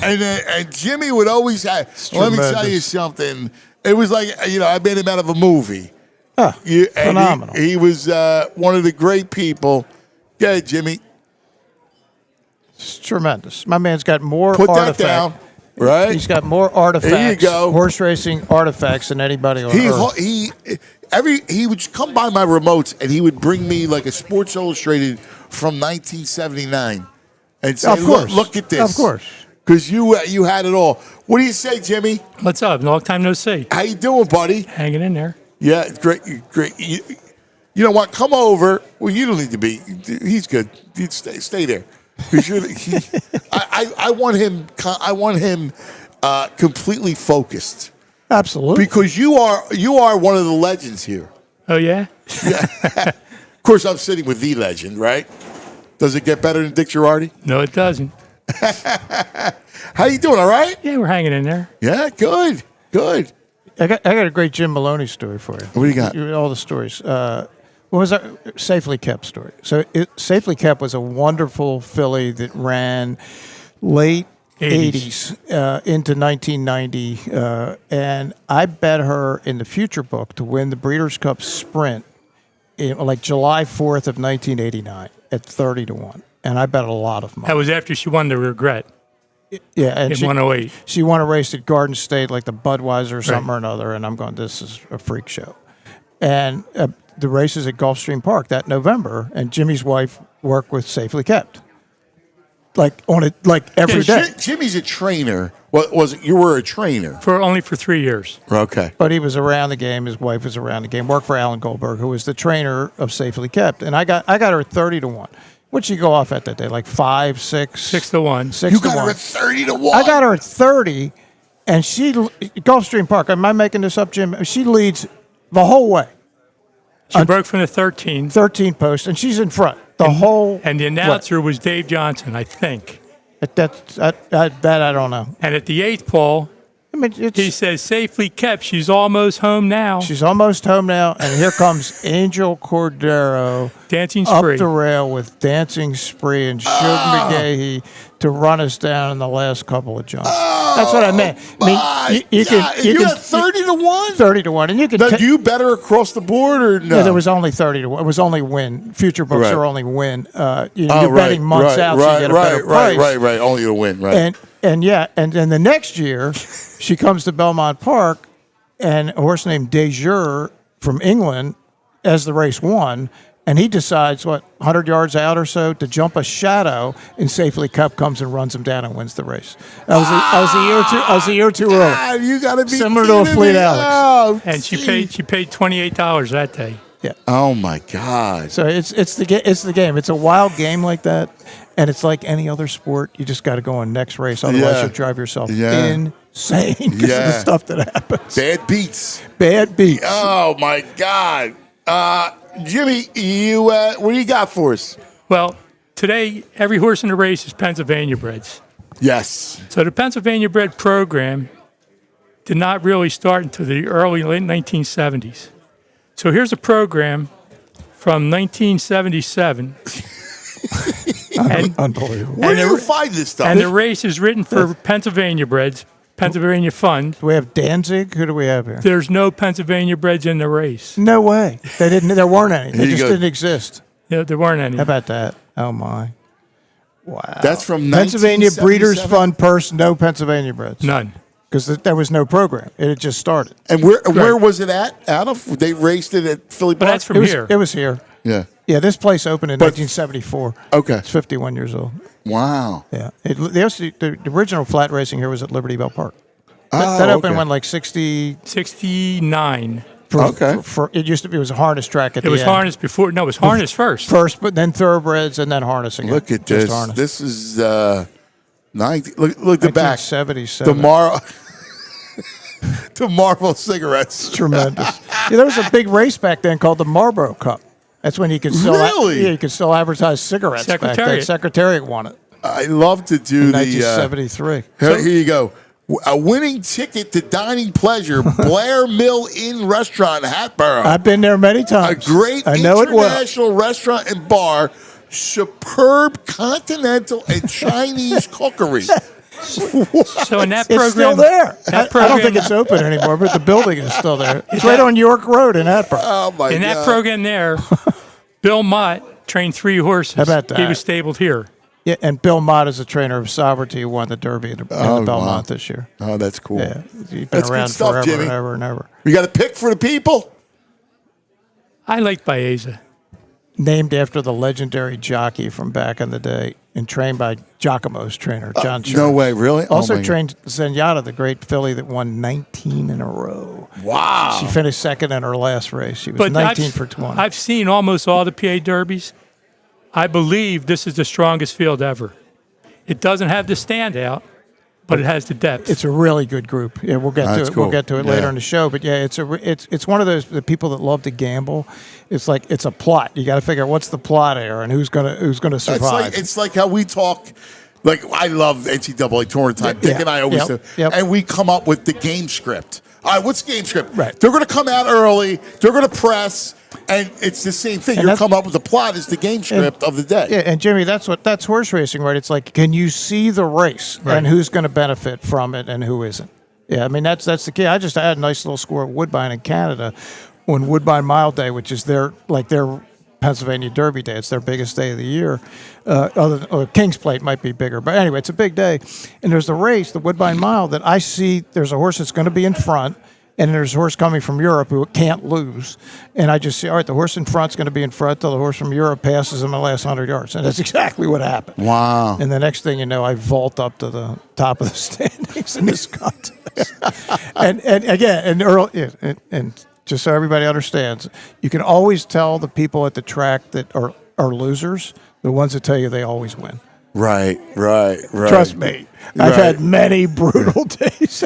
and Jimmy would always have. Let me tell you something. It was like I made him out of a movie. Phenomenal. He was one of the great people. Yeah, Jimmy. It's tremendous. My man's got more Put artifacts. That down, right? He's got more artifacts. There you go. Horse racing artifacts than anybody on earth. He would come by my remotes and he would bring me like a Sports Illustrated from 1979. And say, look at this. Of course. Because you had it all. What do you say, Jimmy? What's up? Long time no see. How you doing, buddy? Hanging in there. Yeah, it's great. You know what? Come over. Well, you don't need to be. He's good. You stay there. I want him. I want him completely focused. Absolutely. Because you are one of the legends here. Oh yeah. Yeah. Of course, I'm sitting with the legend, right? Does it get better than Dick Jerardi? No, it doesn't. How you doing? All right? Yeah, we're hanging in there. Yeah, good. I got a great Jim Maloney story for you. What do you got? All the stories. What was our Safely Kept story? So Safely Kept was a wonderful filly that ran late 80s into 1990, and I bet her in the future book to win the Breeders' Cup Sprint in like July 4th of 1989 at 30-1, and I bet a lot of money. That was after she won the Regret. Yeah, and in 108. She won a race at Garden State, like the Budweiser or something or another, and I'm going, this is a freak show. And the race is at Gulfstream Park that November, and Jimmy's wife worked with Safely Kept. Every day. Jimmy's a trainer. What was it? You were a trainer only for 3 years. Okay, but he was around the game. His wife was around the game. Worked for Alan Goldberg, who was the trainer of Safely Kept. And I got her at 30-1. What'd she go off at that day? Like 5, 6, 6-1. 6 you to got 1. her at 30-1. I got her at 30, and she Gulfstream Park. Am I making this up, Jim? She leads the whole way. She broke from the 13 post, and she's in front the whole. And the announcer was Dave Johnson, I think. That I don't know. And at the 8th pole, he says, "Safely Kept. She's almost home now." She's almost home now, and here comes Angel Cordero dancing spree up the rail with Dancing Spree and Suge McGahee to run us down in the last couple of jumps. That's what I meant. I mean, you can 30-1, 30-1, and you can. Now, do you bet her across the board or no? No, there was only 30-1. It was only win. Future books are only win. You're betting months out, so you get a better price. Right. Only a win, right? And then the next year, she comes to Belmont Park, and a horse named De Jure from England, as the race won, and he decides 100 yards out or so to jump a shadow, and Safely Kept comes and runs him down and wins the race. I was a year too early. God, you got to be similar to a Fleet Alex. Oh, and she paid $28 that day. Yeah. Oh my God. So it's the game. It's a wild game like that, and it's like any other sport. You just got to go on next race, otherwise you'll drive yourself insane because of the stuff that happens. Bad beats. Oh my God. Jimmy, what do you got for us? Well, today every horse in the race is Pennsylvania breds. Yes. So the Pennsylvania bred program did not really start until the late 1970s. So here's a program from 1977. Unbelievable. Where do you find this stuff? And the race is written for Pennsylvania breds, Pennsylvania Fund. Do we have Danzig? Who do we have here? There's no Pennsylvania breds in the race. No way. There weren't any. They just didn't exist. Yeah, there weren't any. How about that? Oh, my. Wow. That's from Pennsylvania 1977? Breeders' Fund purse, no Pennsylvania breds. None. because there was no program. It had just started. And where was it at? Out of they raced it at Philly Park. But that's from here. It was here. Yeah. Yeah, this place opened in 1974. Okay. It's 51 years old. Wow. Yeah. The original flat racing here was at Liberty Bell Park. That opened when 69. For it used to be, it was a harness track at the end. It was harness before. No, it was harness first. First, but then thoroughbreds and then harnessing. Look at this. Harness. This is 90. Look the back. 1977. The Marvel cigarettes. Tremendous. There was a big race back then called the Marlboro Cup. That's when you could still you could still advertise cigarettes. Secretariat. Back then. Secretariat won it. I love to do in 1973. Here you go. A winning ticket to dining pleasure, Blair Mill Inn Restaurant, Hatboro. I've been there many A times. great I know international restaurant and bar, superb continental and Chinese cookery. So in that program, it's still there. That I don't think it's open anymore, but the building is still there. It's right on York Road in Hatboro. Oh my in God. that program there, Bill Mott trained 3 horses. How about that? He was stabled here. Yeah, and Bill Mott is a trainer of Sovereignty who won the Derby in the Belmont this year. Oh, that's cool. Yeah, he's been That's around good stuff, forever Jimmy. and ever and ever. You got a pick for the people? I liked Baeza. Named after the legendary jockey from back in the day and trained by Giacomo's trainer, John Sherman. No way, really? Also trained Zenyatta, the great filly that won 19 in a row. Wow. She finished second in her last race. She was 19 for 20. I've seen almost all the PA Derbies. I believe this is the strongest field ever. It doesn't have the standout, but it has the depth. It's a really good group. Yeah, we'll get to it. Cool. We'll get to it later in the show. But yeah, it's one of the people that love to gamble. It's like it's a plot. You got to figure out what's the plot here and who's gonna survive. It's like how we talk. Like I love NCAA tournament time. Dick and I always do, and we come up with the game script. All right, what's the game script? Right. They're going to come out early. They're going to press, and it's the same thing. You're come up with the plot is the game script of the day. Yeah, and Jimmy, that's horse racing, right? It's like, can you see the race and who's going to benefit from it and who isn't? Yeah, I mean that's the key. I had a nice little score at Woodbine in Canada on Woodbine Mile Day, which is their Pennsylvania Derby Day. It's their biggest day of the year. King's Plate might be bigger, but anyway, it's a big day. And there's the race, the Woodbine Mile, that I see. There's a horse that's going to be in front, and there's a horse coming from Europe who can't lose. And I just see, all right, the horse in front's going to be in front till the horse from Europe passes him the last 100 yards, and that's exactly what happened. Wow! And the next thing you know, I vault up to the top of the standings in this contest. and again, and just so everybody understands, you can always tell the people at the track that are losers, the ones that tell you they always win. Right. Trust me, I've had many brutal days.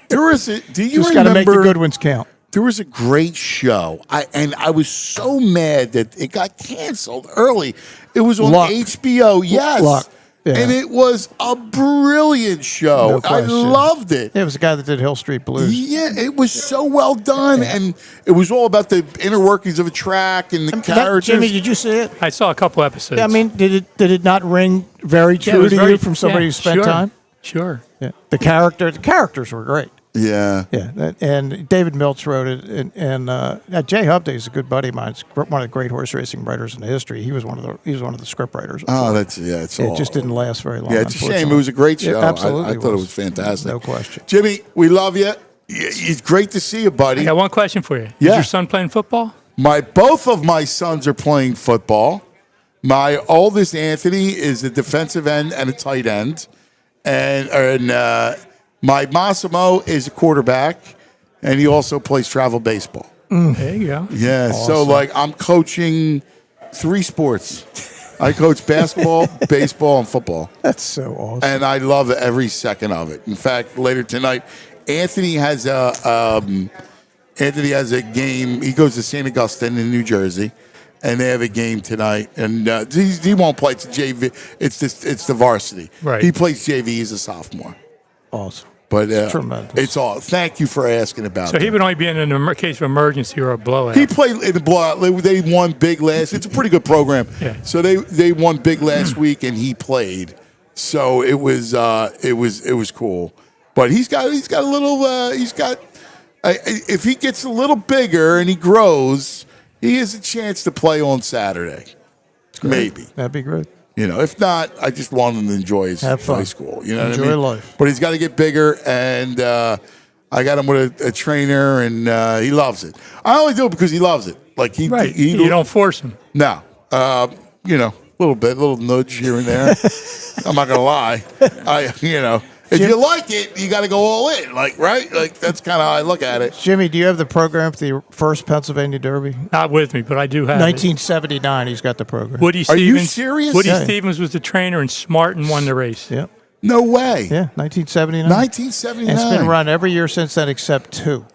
Do you just got to make the good ones count? There was a great show, I was so mad that it got canceled early. It was on HBO. Yes. Luck. Yeah. And it was a brilliant show. No I loved it. It was a guy that did Hill Street Blues. Yeah, it was so well done, and it was all about the inner workings of a track and the characters. Jimmy, did you see it? I saw a couple episodes. Yeah, I mean, did it not ring very true to you from somebody who spent time? Sure. Yeah. The characters were great. Yeah. Yeah, and David Milch wrote it, and Jay Hubday is a good buddy of mine. He's one of the great horse racing writers in the history. He was one of the script writers. Oh, it just didn't last very long. Yeah, it's a shame. It was a great show. Yeah, absolutely, I thought it was fantastic. No question. Jimmy, we love you. It's great to see you, buddy. I got one question for you. Yeah. Is your son playing football? Both of my sons are playing football. My oldest, Anthony, is a defensive end and a tight end, and my Massimo is a quarterback, and he also plays travel baseball. There you go. Yeah, Awesome. so I'm coaching 3 sports. I coach basketball, baseball, and football. That's so awesome. And I love every second of it. In fact, later tonight, Anthony has a game. He goes to St. Augustine in New Jersey, and they have a game tonight. And he won't play. It's JV. It's the varsity. Right. He plays JV. He's a sophomore. Awesome. But tremendous. It's all. Thank you for asking about. So that. he would only be in a case of emergency or a blowout. He played in the blowout. They won big last. It's a pretty good program. Yeah. So they won big last week, and he played. So it was cool. But he's got a little. If he gets a little bigger and he grows, he has a chance to play on Saturday. Maybe. That'd be great. If not, I just want him to enjoy his Have fun. high school. You know Enjoy what I mean? life. But he's got to get bigger, and I got him with a trainer, and he loves it. I only do it because he loves it. Like he you don't force him. No, a little nudge here and there. I'm not gonna lie. If you like it, you got to go all in. Right? That's kind of how I look at it. Jimmy, do you have the program for the first Pennsylvania Derby? Not with me, but I do have 1979, he's got the program. Woody Are you Stevens, serious? Woody Yeah. Stevens was the trainer, and Smartin won the race. Yep. No way. Yeah, 1979. 1979. And it's been run every year since then except 2.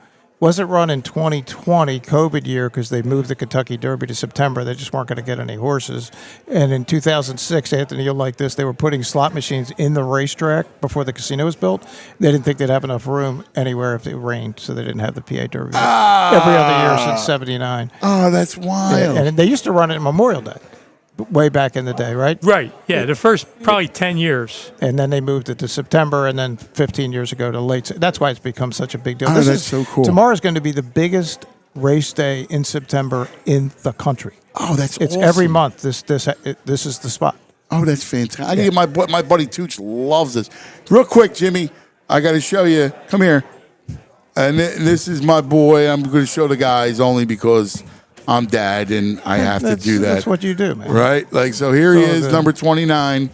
Wasn't run in 2020, COVID year, because they moved the Kentucky Derby to September. They just weren't going to get any horses. And in 2006, Anthony, you'll like this, they were putting slot machines in the racetrack before the casino was built. They didn't think they'd have enough room anywhere if it rained, so they didn't have the PA Derby every other year since 79. Oh, that's wild. And they used to run it on Memorial Day, way back in the day, right? Right. Yeah, the first probably 10 years. And then they moved it to September, and then 15 years ago to late. That's why it's become such a big deal. Oh, that's so cool. Tomorrow's going to be the biggest race day in September in the country. Oh, that's It's awesome. every month. This is the spot. Oh, that's fantastic. I think my buddy Tooch loves this. Real quick, Jimmy, I got to show you. Come here. And this is my boy. I'm going to show the guys only because I'm dad and I have to do that. That's what you do, man. Right? So here he is, good. number 29.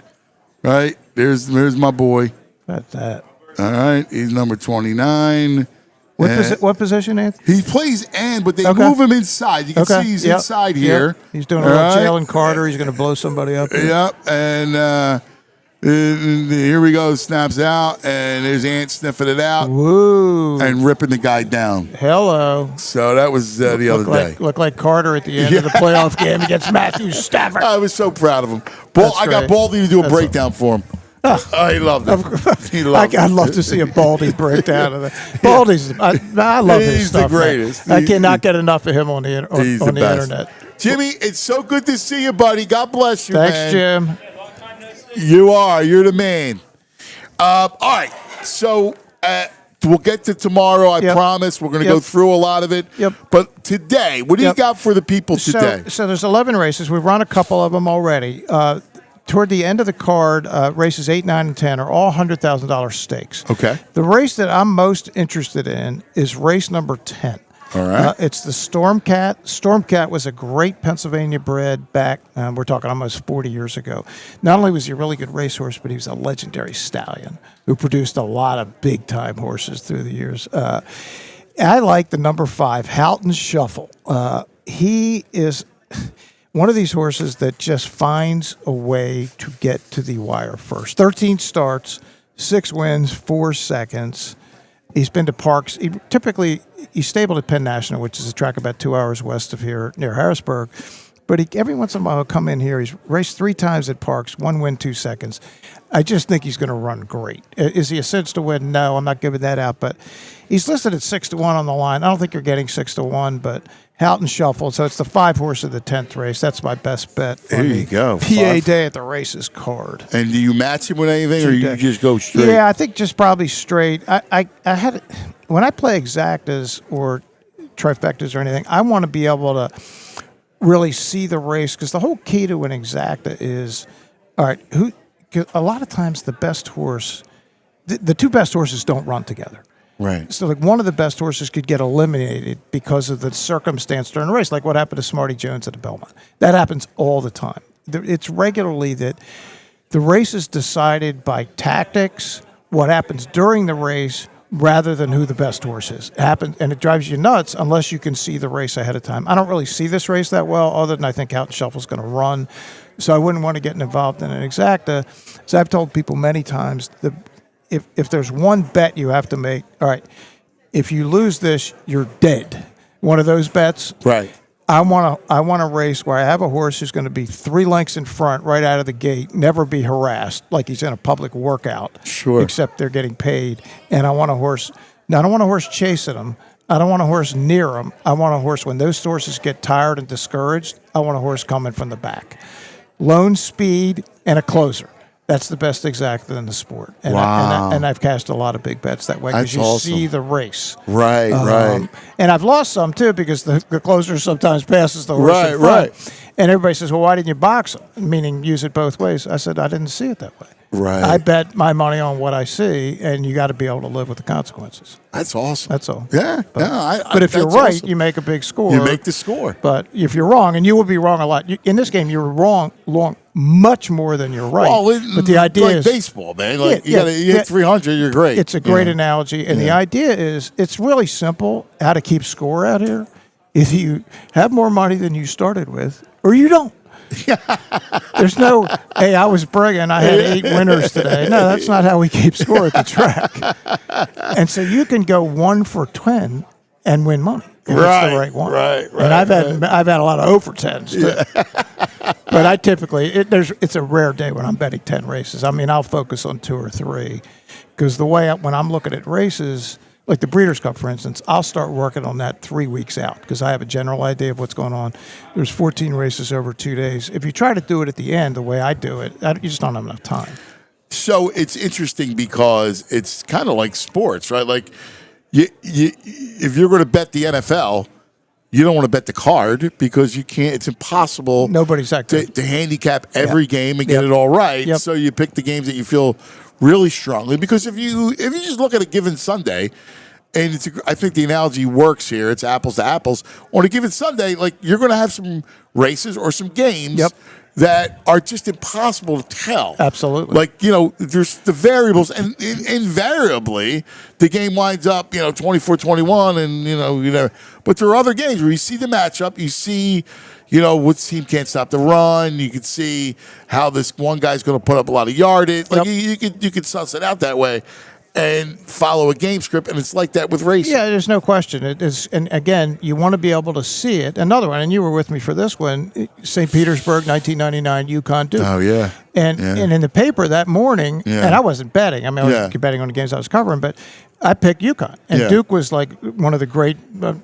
Right? There's my boy. That's that. All right? He's number 29. What position, Anthony? He plays end, but they Okay. move him inside. You can see he's Yep. inside Yep. here. He's doing a All little right? Jalen Carter. He's going to blow somebody up. Yep. And here we go. Snaps out. And there's Ant sniffing it out Woo. and ripping the guy down. Hello. So that was the other day. Looked like Carter at the end of the playoff game against Matthew Stafford. I was so proud of him. That's I got great. Baldy to do a breakdown for him. He loved it. He loved I'd love to see a Baldy breakdown of that. Baldy's, I love his He's stuff. the greatest. Man. I cannot get enough of him on the He's on the the best. internet. Jimmy, it's so good to see you, buddy. God bless you, Thanks, man. Jim. You are. You're the man. All right. So we'll get to tomorrow. I promise. We're going to go through a lot of it. Yep. But today, what do you got for the people today? So there's 11 races. We've run a couple of them already. Toward the end of the card, races 8, 9, and 10 are all $100,000 stakes. Okay. The race that I'm most interested in is race number 10. All right. It's the Stormcat. Stormcat was a great Pennsylvania bred back, we're talking almost 40 years ago. Not only was he a really good racehorse, but he was a legendary stallion who produced a lot of big-time horses through the years. I like the number 5, Houghton Shuffle. He is one of these horses that just finds a way to get to the wire first. 13 starts, 6 wins, 4 seconds. He's been to Parx. He's stabled at Penn National, which is a track about 2 hours west of here near Harrisburg. But every once in a while he'll come in here. He's raced 3 times at Parx, 1 win, 2 seconds. I just think he's going to run great. Is he a sense to win? No, I'm not giving that out. But he's listed at 6-1 on the line. I don't think you're getting 6-1, but Houghton Shuffle. So it's the 5 horse of the 10th race. That's my best bet. There you go. PA 5. Day at the Races card. And do you match him with anything, or you just go straight? Yeah, I think just probably straight. I had when I play exactas or trifectas or anything, I want to be able to really see the race, because the whole key to an exacta is, all right, 'cause a lot of times the best horse, the 2 best horses don't run together. Right. So, like, one of the best horses could get eliminated because of the circumstance during the race, like what happened to Smarty Jones at the Belmont. That happens all the time. It's regularly that the race is decided by tactics, what happens during the race, rather than who the best horse is. It happens, and it drives you nuts unless you can see the race ahead of time. I don't really see this race that well, other than I think Houghton Shuffle's going to run. So I wouldn't want to get involved in an exacta. So I've told people many times, if there's one bet you have to make, all right, if you lose this, you're dead. One of those bets. Right. I want a race where I have a horse who's going to be 3 lengths in front right out of the gate, never be harassed like he's in a public workout. Sure. Except they're getting paid. And I want a horse. Now, I don't want a horse chasing him. I don't want a horse near him. I want a horse when those horses get tired and discouraged. I want a horse coming from the back. Lone speed and a closer. That's the best exacta in the sport. And Wow. and I've cashed a lot of big bets that way because That's you awesome. see the race. Right, right. And I've lost some too because the closer sometimes passes the horse. Right, in front. right. And everybody says, well, why didn't you box them? Meaning use it both ways. I said, I didn't see it that way. Right. I bet my money on what I see, and you got to be able to live with the consequences. That's awesome. That's all. Yeah. But if you're that's right, awesome. you make a big score. You make the score. But if you're wrong, and you will be wrong a lot. In this game, you're wrong much more than you're right. Well, but the idea like is baseball, man. Like Yeah, you hit 300, you're great. it's a great analogy. And the idea is it's really simple how to keep score out here. If you have more money than you started with, or you don't. There's no, hey, I was bragging, I had 8 winners today. No, that's not how we keep score at the track. And so you can go 1 for 10 and win money if it's the right one. Right. And I've had a lot of 0 for 10s too. But I typically it's a rare day when I'm betting 10 races. I mean, I'll focus on 2 or 3 because the way when I'm looking at races. Like the Breeders' Cup, for instance, I'll start working on that 3 weeks out because I have a general idea of what's going on. There's 14 races over 2 days. If you try to do it at the end the way I do it, you just don't have enough time. So it's interesting because it's kind of like sports, right? Like if you're going to bet the NFL, you don't want to bet the card because you can't. It's impossible. Nobody's that good. To handicap every game and get it all right. Yep. So you pick the games that you feel really strongly because if you just look at a given Sunday, and I think the analogy works here. It's apples to apples. On a given Sunday, like you're going to have some races or some games that are just impossible to tell. Absolutely. Like, there's the variables, and invariably the game winds up, 24-21, and, but there are other games where you see the matchup, you see, what team can't stop the run, you can see how this one guy's going to put up a lot of yardage. Like, you could suss it out that way and follow a game script, and it's like that with racing. Yeah, there's no question. It is, and again, you want to be able to see it. Another one, and you were with me for this one, St. Petersburg, 1999, UConn Duke. Oh, yeah. And in the paper that morning, and I wasn't betting. I mean, I was betting on the games I was covering, but I picked UConn. And Duke was like one of the great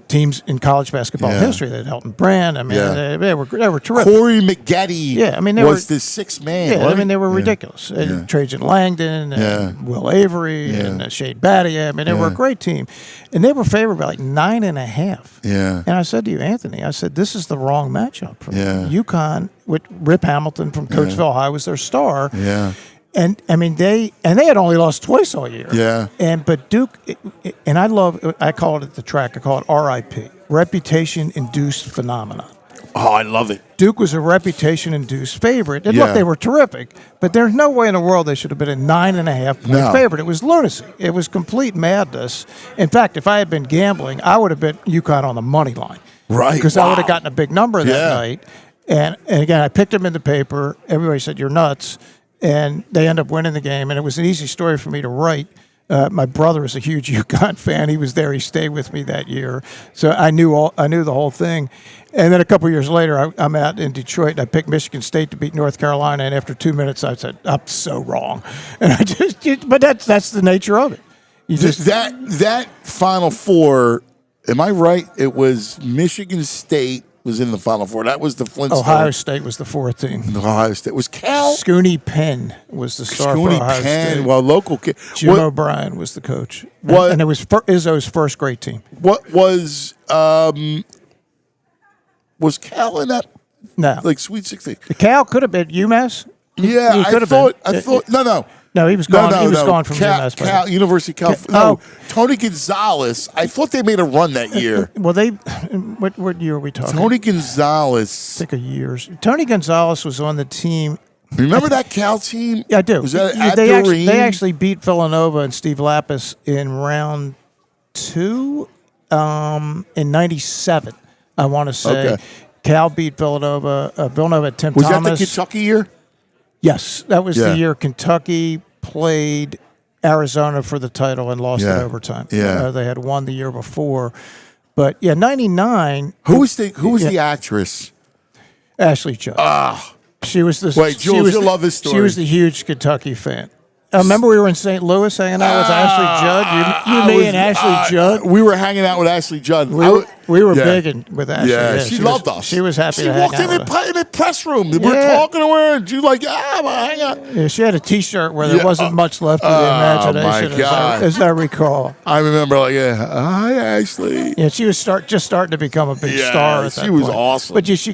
teams in college basketball history. They had Elton Brand. I mean, they were terrific. Corey McGetty was the sixth man. Yeah, I mean, they were ridiculous. And Trajan Langdon and Will Avery and Shade Battier. I mean, they were a great team. And they were favored by like 9.5. Yeah. And I said to you, Anthony, this is the wrong matchup for me. UConn with Rip Hamilton from Coatesville High was their star. Yeah. And I mean they had only lost twice all year. Yeah. But Duke, and I call it at the track. I call it RIP, reputation induced phenomenon. Oh, I love it. Duke was a reputation induced favorite, and look, they were terrific. But there's no way in the world they should have been a 9.5 point favorite. It was lunacy. It was complete madness. In fact, if I had been gambling, I would have bet UConn on the money line, right? Because I would have gotten a big number that night. And again, I picked them in the paper. Everybody said you're nuts. And they end up winning the game, and it was an easy story for me to write. My brother is a huge UConn fan. He was there. He stayed with me that year, so I knew the whole thing. And then a couple years later, I'm out in Detroit, and I picked Michigan State to beat North Carolina. And after 2 minutes, I said, "I'm so wrong." And but that's the nature of it. That Final Four. Am I right? It was Michigan State was in the Final Four. That was the Flintstones. Ohio State was the fourth team. Ohio State was Cal. Scooney Penn was the star for Ohio State. Well, local kid. Jim O'Brien was the coach. And it was Izzo's first great team. What was Cal in that? No. Like Sweet 16. Cal could have been UMass. Yeah, I thought no. No, he was gone. He was gone from UMass. Cal, University of California. Tony Gonzalez. I thought they made a run that year. Well, what year are we talking? Tony Gonzalez. Think of years. Tony Gonzalez was on the team. Remember that Cal team? Yeah, I do. Was that they actually beat Villanova and Steve Lapis in round 2 in '97. I want to say. Okay. Cal beat Villanova. Villanova had Tim Was Thomas. that the Kentucky year? Yes, that was the year Kentucky played Arizona for the title and lost in overtime. Yeah. They had won the year before. But, 99. Who was the actress? Ashley Judd. She was the. Wait, Jules, you'll love this story. She was the huge Kentucky fan. Remember we were in St. Louis hanging out with Ashley Judd? You, me, and Ashley Judd? We were hanging out with Ashley Judd. We were big with Ashley. Yeah, she loved us. She was happy she to hang walked out in with us. in the press room. We were talking to her, and she was like, hang on. Yeah, she had a T-shirt where there wasn't much left of the imagination, my God. as I recall. I remember, like, hi, Ashley. Yeah, she was just starting to become a big star at that she was point. awesome. But she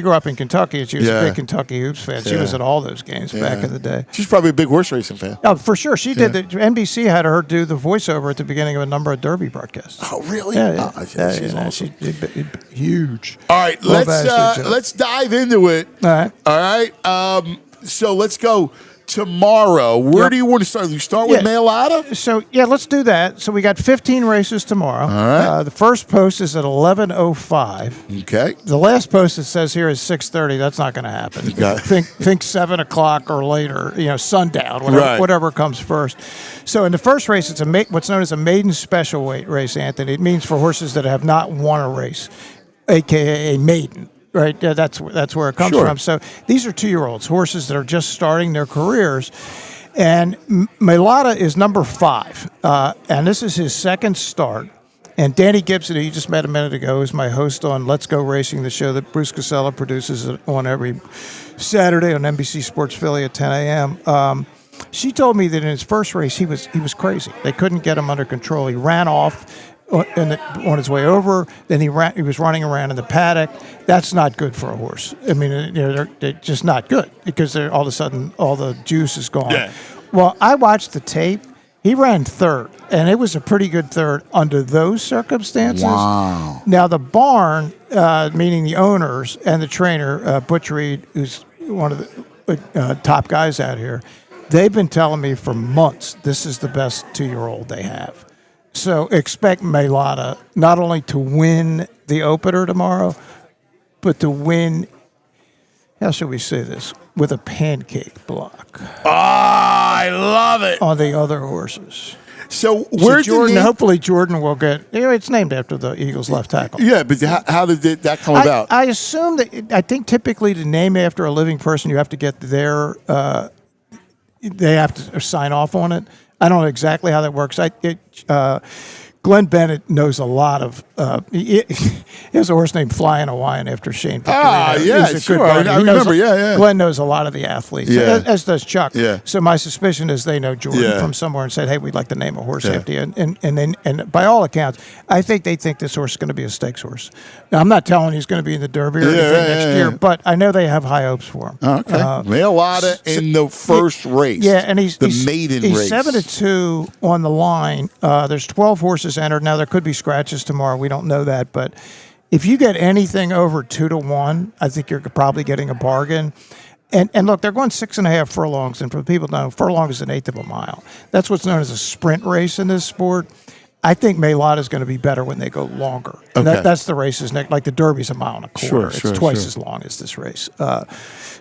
grew up in Kentucky, and she was a big Kentucky hoops fan. She was at all those games back in the day. She's probably a big horse racing fan. Oh, for sure. She did. NBC had her do the voiceover at the beginning of a number of Derby broadcasts. Oh, really? Yeah. She's awesome. She's huge. All right, let's dive into it. All right. So let's go tomorrow. Where do you want to start? You start with Mailata? So, let's do that. So we got 15 races tomorrow. All right. The first post is at 11:05. Okay. The last post it says here is 6:30. That's not going to happen. Think 7 o'clock or later. Sundown. Whatever comes first. So in the first race, it's what's known as a maiden special weight race, Anthony. It means for horses that have not won a race, aka a maiden. Right, that's where it comes from. So these are 2-year-olds, horses that are just starting their careers. And Mailata is number 5, and this is his second start. And Danny Gibson, who you just met a minute ago, is my host on Let's Go Racing, the show that Bruce Casella produces on every Saturday on NBC Sports Philly at 10 a.m. She told me that in his first race, he was crazy. They couldn't get him under control. He ran off on his way over. Then he was running around in the paddock. That's not good for a horse. I mean, they're just not good because all of a sudden all the juice is gone. Yeah. Well, I watched the tape. He ran third, and it was a pretty good third under those circumstances. Wow. Now, the barn, meaning the owners and the trainer, Butch Reed, who's one of the top guys out here, they've been telling me for months this is the best 2-year-old they have. So expect Mailata not only to win the opener tomorrow, but to win, how should we say this, with a pancake block. I love it. On the other horses. So where Jordan? Hopefully Jordan will get. It's named after the Eagles' left tackle. Yeah, but how did that come about? I assume that. I think typically to name after a living person, you have to get their. They have to sign off on it. I don't know exactly how that works. Glenn Bennett knows a lot of. He has a horse named Flying Hawaiian after Shane Pecorino. Yeah, sure. I remember. Glenn knows a lot of the athletes, as does Chuck. Yeah. So my suspicion is they know Jordan from somewhere and said, "Hey, we'd like to name a horse after you." And by all accounts, I think they think this horse is going to be a stakes horse. Now, I'm not telling he's going to be in the Derby or anything next year, but I know they have high hopes for him. Okay. Mailata in the first race. Yeah, and he's maiden race. He's 7-2 on the line. There's 12 horses entered. Now there could be scratches tomorrow. We don't know that, but if you get anything over 2-1, I think you're probably getting a bargain. And look, they're going 6.5 furlongs, and for people to know, furlong is 1/8 of a mile. That's what's known as a sprint race in this sport. I think Mailata is going to be better when they go longer. And that's the races next. Like the Derby's 1.25 miles. It's twice as long as this race.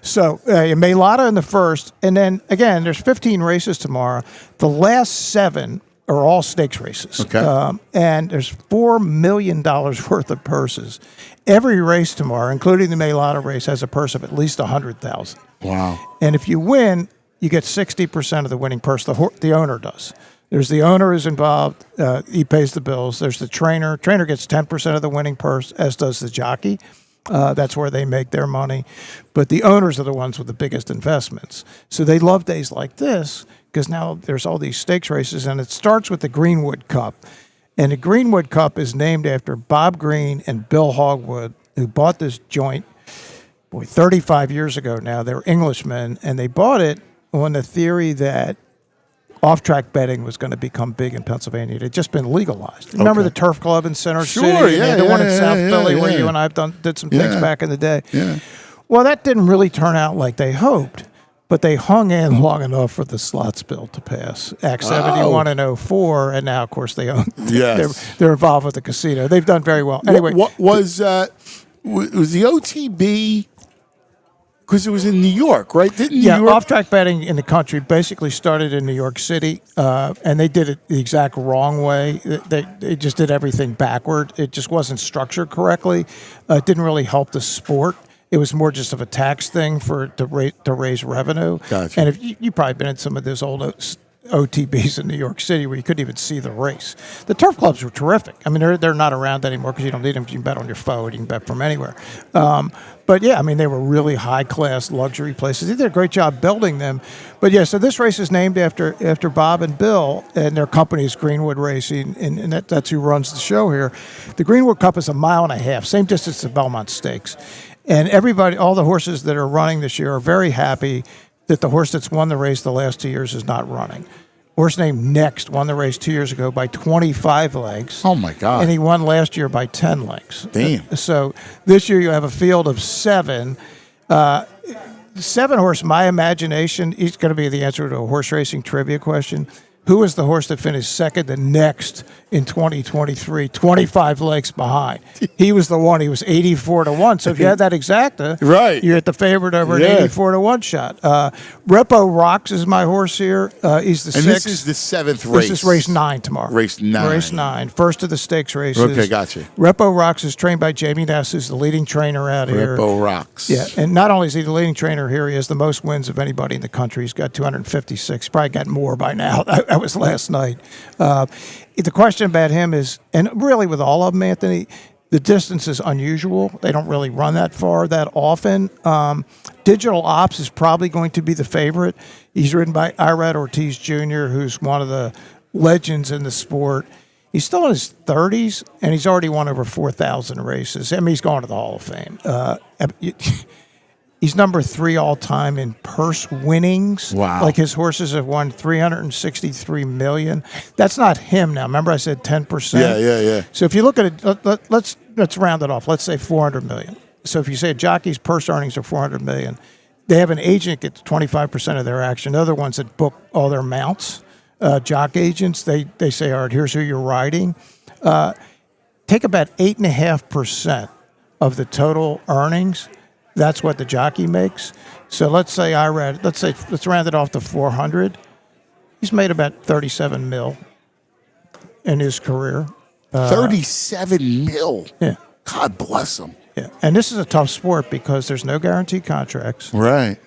So Mailata in the first, and then again, there's 15 races tomorrow. The last 7 are all stakes races. Okay. And there's $4 million worth of purses. Every race tomorrow, including the Mailata race, has a purse of at least $100,000. Wow. And if you win, you get 60% of the winning purse. The owner does. There's the owner who's involved. He pays the bills. There's the trainer. Trainer gets 10% of the winning purse, as does the jockey. That's where they make their money. But the owners are the ones with the biggest investments. So they love days like this because now there's all these stakes races, and it starts with the Greenwood Cup. And the Greenwood Cup is named after Bob Green and Bill Hogwood, who bought this joint, 35 years ago now. They were Englishmen, and they bought it on the theory that off-track betting was going to become big in Pennsylvania. It had just been legalized. Remember the Turf Club in Center City? The one in South Philly where you and I did some things back in the day. Yeah. Well, that didn't really turn out like they hoped, but they hung in long enough for the slots bill to pass. Act 71 and 04, and now, of course, they own. Yes. They're involved with the casino. They've done very well. Anyway. What was the OTB... Because it was in New York, right? Off-track betting in the country basically started in New York City, and they did it the exact wrong way. They just did everything backward. It just wasn't structured correctly. It didn't really help the sport. It was more just of a tax thing to raise revenue. Gotcha. And if you've probably been in some of those old OTBs in New York City where you couldn't even see the race. The turf clubs were terrific. I mean, they're not around anymore because you don't need them. You can bet on your phone. You can bet from anywhere. But yeah, I mean, they were really high-class luxury places. They did a great job building them. But yeah, so this race is named after Bob and Bill, and their company is Greenwood Racing, and that's who runs the show here. The Greenwood Cup is 1.5 miles, same distance as Belmont Stakes. And everybody, all the horses that are running this year are very happy that the horse that's won the race the last 2 years is not running. Horse named Next won the race 2 years ago by 25 lengths. Oh, my God. And he won last year by 10 lengths. Damn. So this year you have a field of 7. 7 horse, my imagination, he's going to be the answer to a horse racing trivia question. Who was the horse that finished second and next in 2023, 25 lengths behind? He was the one. He was 84-1. So if you had that exacta, right, you're at the favorite over an 84-1 shot. Repo Rocks is my horse here. He's the 6th. And this is the 7th race. This is race 9 tomorrow. Race 9. Race 9. First of the stakes races. Okay, gotcha. Repo Rocks is trained by Jamie Ness, who's the leading trainer out here. Repo Rocks. Yeah, and not only is he the leading trainer here, he has the most wins of anybody in the country. He's got 256. Probably got more by now. That was last night. The question about him is, and really with all of them, Anthony, the distance is unusual. They don't really run that far that often. Digital Ops is probably going to be the favorite. He's ridden by Irad Ortiz Jr., who's one of the legends in the sport. He's still in his 30s, and he's already won over 4,000 races. I mean, he's going to the Hall of Fame. He's number 3 all-time in purse winnings. Wow. Like his horses have won $363 million. That's not him now. Remember I said 10%? Yeah. So if you look at it, let's round it off. Let's say $400 million. So if you say a jockey's purse earnings are $400 million, they have an agent that gets 25% of their action. Other ones that book all their mounts, jock agents, they say, all right, here's who you're riding. Take about 8.5% of the total earnings. That's what the jockey makes. So let's round it off to 400. He's made about 37 mil in his career. 37 mil. Yeah. God bless him. Yeah. And this is a tough sport because there's no guaranteed contracts. Right.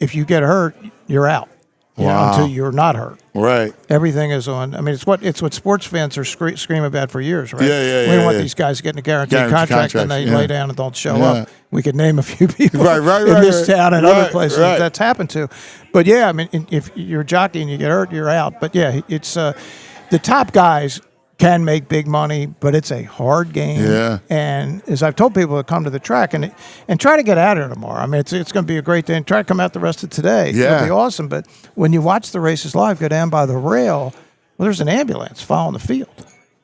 If you get hurt, you're out. Until you're not hurt. Right. Everything is on. I mean, it's what sports fans are screaming about for years, right? Yeah. We don't want these guys getting a guaranteed contract and they lay down and don't show up. We could name a few people in this town and other places that's happened to. But yeah, I mean, if you're a jockey and you get hurt, you're out. But yeah, it's the top guys can make big money, but it's a hard game. Yeah. And as I've told people to come to the track and try to get out here tomorrow. I mean, it's going to be a great day. And try to come out the rest of today. Yeah. It'll be awesome. But when you watch the races live, go down by the rail, well, there's an ambulance following the field.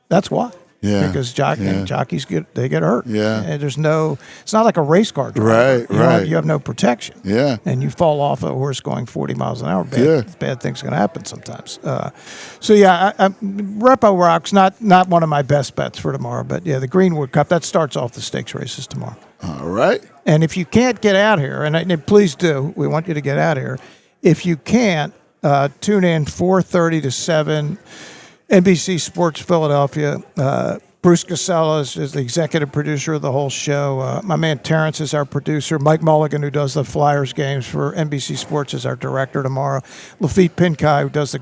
That's why. Yeah. Because jockeys get hurt. Yeah. And it's not like a race car driver. Right. You have no protection. Yeah. And you fall off a horse going 40 miles an hour. Bad things going to happen sometimes. Repo Rock's not one of my best bets for tomorrow. But yeah, the Greenwood Cup, that starts off the stakes races tomorrow. All right. And if you can't get out here, and please do, we want you to get out here. If you can't, tune in 4:30 to 7. NBC Sports Philadelphia. Bruce Casella is the executive producer of the whole show. My man Terrence is our producer. Mike Mulligan, who does the Flyers games for NBC Sports, is our director tomorrow. Lafitte Pinkai, who does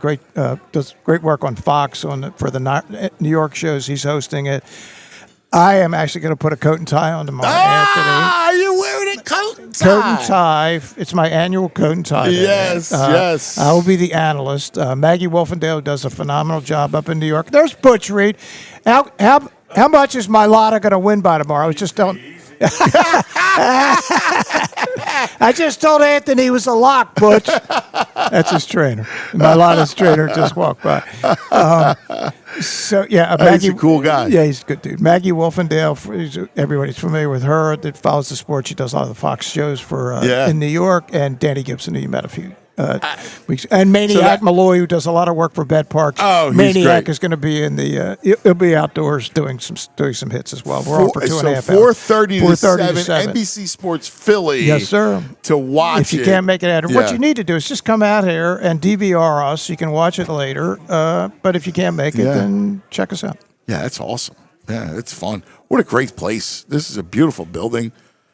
great work on Fox for the New York shows, he's hosting it. I am actually going to put a coat and tie on tomorrow, Anthony. You're wearing a coat and tie. Coat and tie. It's my annual coat and tie day. Yes. I will be the analyst. Maggie Wolfendale does a phenomenal job up in New York. There's Butch Reed. How much is my Lotta going to win by tomorrow? I was just telling. I just told Anthony he was a lock, Butch. That's his trainer. My Lotta's trainer just walked by. He's a cool guy. Yeah, he's a good dude. Maggie Wolfendale, everybody's familiar with her that follows the sport. She does a lot of the Fox shows in New York. And Danny Gibson, who you met a few weeks. And Maniac Malloy, who does a lot of work for Parx. Oh, he's Maniac great. is going to be in the. He'll be outdoors doing some hits as well. We're on for 2.5 hours. 4:30 to 7. NBC Sports Philly. Yes, sir. To watch if you can't make it out, what you need to do is just come out here and DVR us. You can watch it later. But if you can't make it, then check us out. Yeah, that's awesome. Yeah, it's fun. What a great place. This is a beautiful building.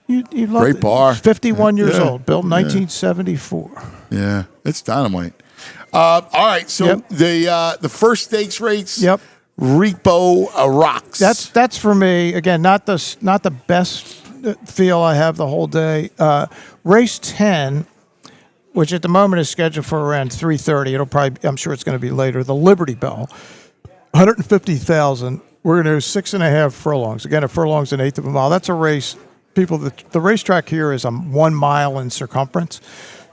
You love great bar. It's 51 years old, built in 1974. Yeah, it's dynamite. All right, so the first stakes race. Yep. Repo Rocks. That's for me again. Not the best feel I have the whole day. Race 10, which at the moment is scheduled for around 3:30. It'll probably. I'm sure it's going to be later. The Liberty Bell, 150,000. We're going to do 6.5 furlongs. Again, a furlong's an eighth of a mile. That's a race. People, the racetrack here is 1 mile in circumference.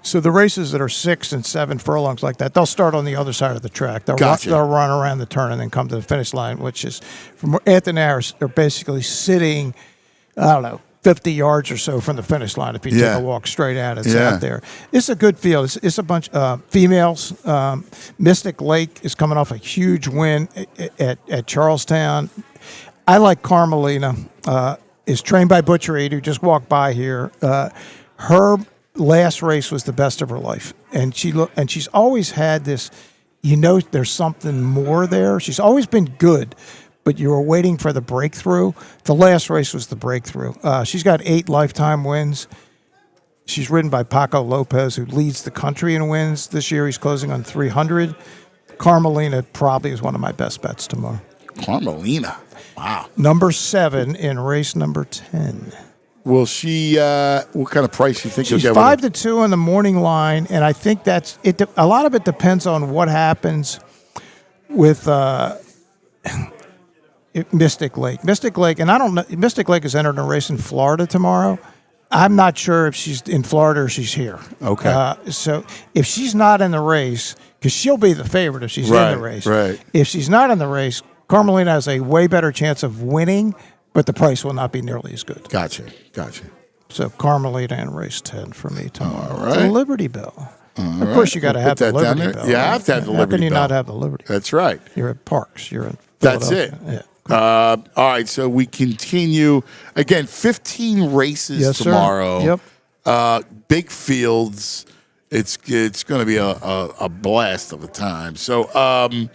So the races that are 6 and 7 furlongs like that, they'll start on the other side of the track. They'll run around the turn and then come to the finish line, which is from Anthony Harris. They're basically sitting, I don't know, 50 yards or so from the finish line. If you take a walk straight out, it's out there. It's a good field. It's a bunch of females. Mystic Lake is coming off a huge win at Charlestown. I like Carmelina. Is trained by Butcher Reed, who just walked by here. Her last race was the best of her life, and she's always had this. There's something more there. She's always been good, but you were waiting for the breakthrough. The last race was the breakthrough. She's got 8 lifetime wins. She's ridden by Paco Lopez, who leads the country in wins this year. He's closing on 300. Carmelina probably is one of my best bets tomorrow. Carmelina, wow. Number 7 in race number 10. Will she? What kind of price do you think She's you'll get? 5-2 on the morning line, and I think that's it. A lot of it depends on what happens with Mystic Lake. Mystic Lake, and I don't know. Mystic Lake is entering a race in Florida tomorrow. I'm not sure if she's in Florida or she's here. Okay. So if she's not in the race, because she'll be the favorite if she's in the race. Right. If she's not in the race, Carmelina has a way better chance of winning, but the price will not be nearly as good. Gotcha. So Carmelita in race 10 for me tomorrow. All right. The Liberty Bell. Of course, you got to have the Liberty Bell. You have to have the Liberty Bell. How can you not have the Liberty Bell? That's right. You're at Parx. You're in That's it. Yeah. All right, so we continue. Again, 15 races tomorrow. Yep. Big fields. It's going to be a blast of a time. So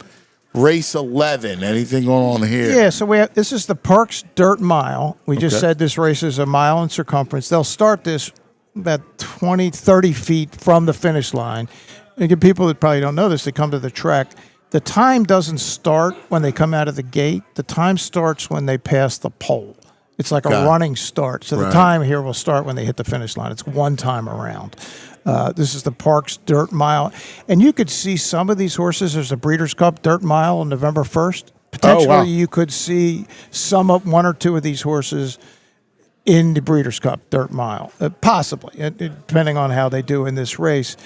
race 11, anything going on here? Yeah, so this is the Parx Dirt Mile. We just said this race is a mile in circumference. They'll start this about 20, 30 feet from the finish line. And again, people that probably don't know this, they come to the track. The time doesn't start when they come out of the gate. The time starts when they pass the pole. It's like a running start. So the time here will start when they hit the finish line. It's one time around. This is the Parx Dirt Mile. And you could see some of these horses. There's a Breeders' Cup Dirt Mile on November 1st. Potentially you could see one or two of these horses in the Breeders' Cup Dirt Mile. Possibly, depending on how they do in this race.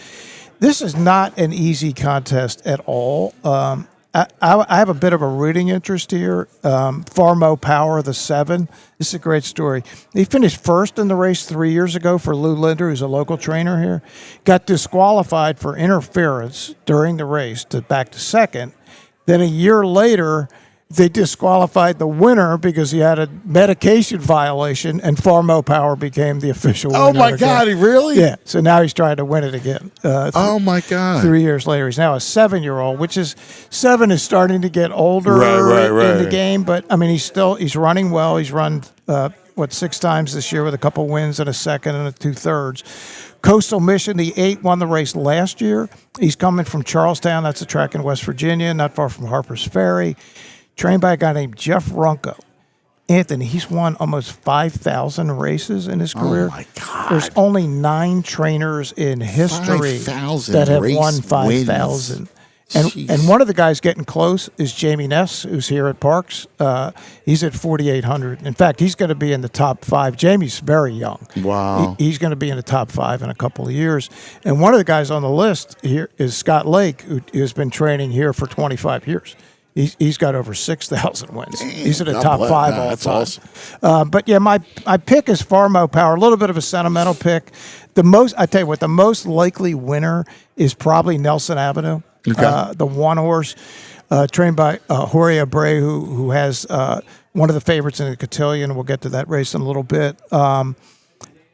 This is not an easy contest at all. I have a bit of a rooting interest here. Farmo Power, the 7. This is a great story. He finished first in the race 3 years ago for Lou Linder, who's a local trainer here. Got disqualified for interference during the race back to second. Then a year later, they disqualified the winner because he had a medication violation, and Farmo Power became the official winner. Oh, my God, he really? Yeah, so now he's trying to win it again. Oh, my God. 3 years later, he's now a 7-year-old, which is 7 is starting to get older in the game, but, I mean, he's running well. He's run, 6 times this year with a couple wins and a second and a 2/3. Coastal Mission, the 8, won the race last year. He's coming from Charlestown. That's a track in West Virginia, not far from Harper's Ferry. Trained by a guy named Jeff Runco. Anthony, he's won almost 5,000 races in his career. Oh, my God. There's only 9 trainers in history that have won 5,000. And one of the guys getting close is Jamie Ness, who's here at Parx. He's at 4,800. In fact, he's going to be in the top 5. Jamie's very young. Wow. He's going to be in the top 5 in a couple of years. And one of the guys on the list here is Scott Lake, who has been training here for 25 years. He's got over 6,000 wins. He's in the top 5 all that's time. Awesome. But yeah, my pick is Farmo Power. A little bit of a sentimental pick. I tell you what, the most likely winner is probably Nelson Avenue, the one horse trained by Jorge Abreu, who has one of the favorites in the cotillion. We'll get to that race in a little bit.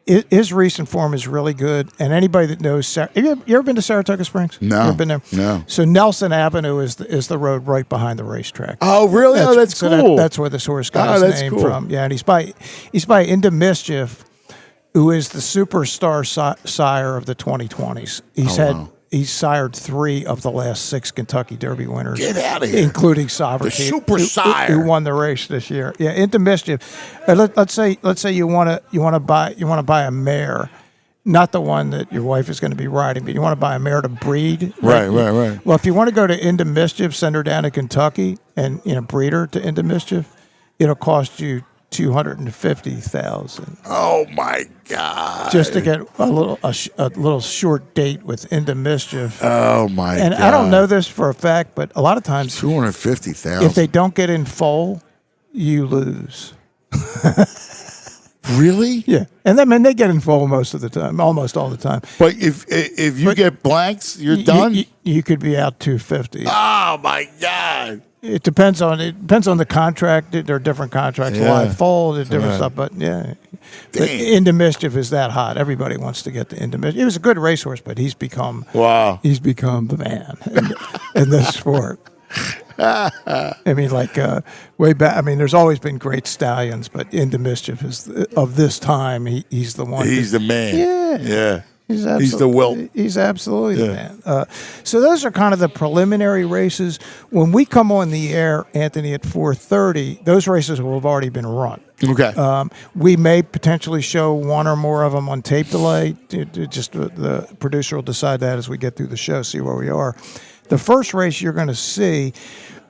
His recent form is really good, and anybody that knows, have you ever been to Saratoga Springs? No, you ever been there? No. So Nelson Avenue is the road right behind the racetrack. Oh, really? That's cool. That's where this horse got his name from. Yeah, and he's by Into Mischief, who is the superstar sire of the 2020s. he's sired 3 of the last 6 Kentucky Derby winners. Get out of here. Including Sovereignty. The super sire. Who won the race this year. Yeah, Into Mischief. Let's say you want to buy a mare. Not the one that your wife is going to be riding, but you want to buy a mare to breed. Right. Well, if you want to go to Into Mischief, send her down to Kentucky and breed her to Into Mischief, it'll cost you $250,000. Oh my God! Just to get a little short date with Into Mischief. Oh my God! And I don't know this for a fact, but a lot of times $250,000. if they don't get in foal, you lose. Really? Yeah, and then they get in foal most of the time, almost all the time. But if you get blanks, you're done. You could be out $250,000. Oh my God! It depends on the contract. There are different contracts, live foal, there's different stuff. But yeah, but Into Mischief is that hot. Everybody wants to get the Into Mischief. He was a good racehorse, but he's become the man in this sport. I mean, way back. I mean, there's always been great stallions, but Into Mischief is of this time. He's the one. He's the man. Yeah. He's the Wilt. He's absolutely the man. So those are kind of the preliminary races. When we come on the air, Anthony, at 4:30, those races will have already been run. Okay. We may potentially show one or more of them on tape delay. Just the producer will decide that as we get through the show, see where we are. The first race you're going to see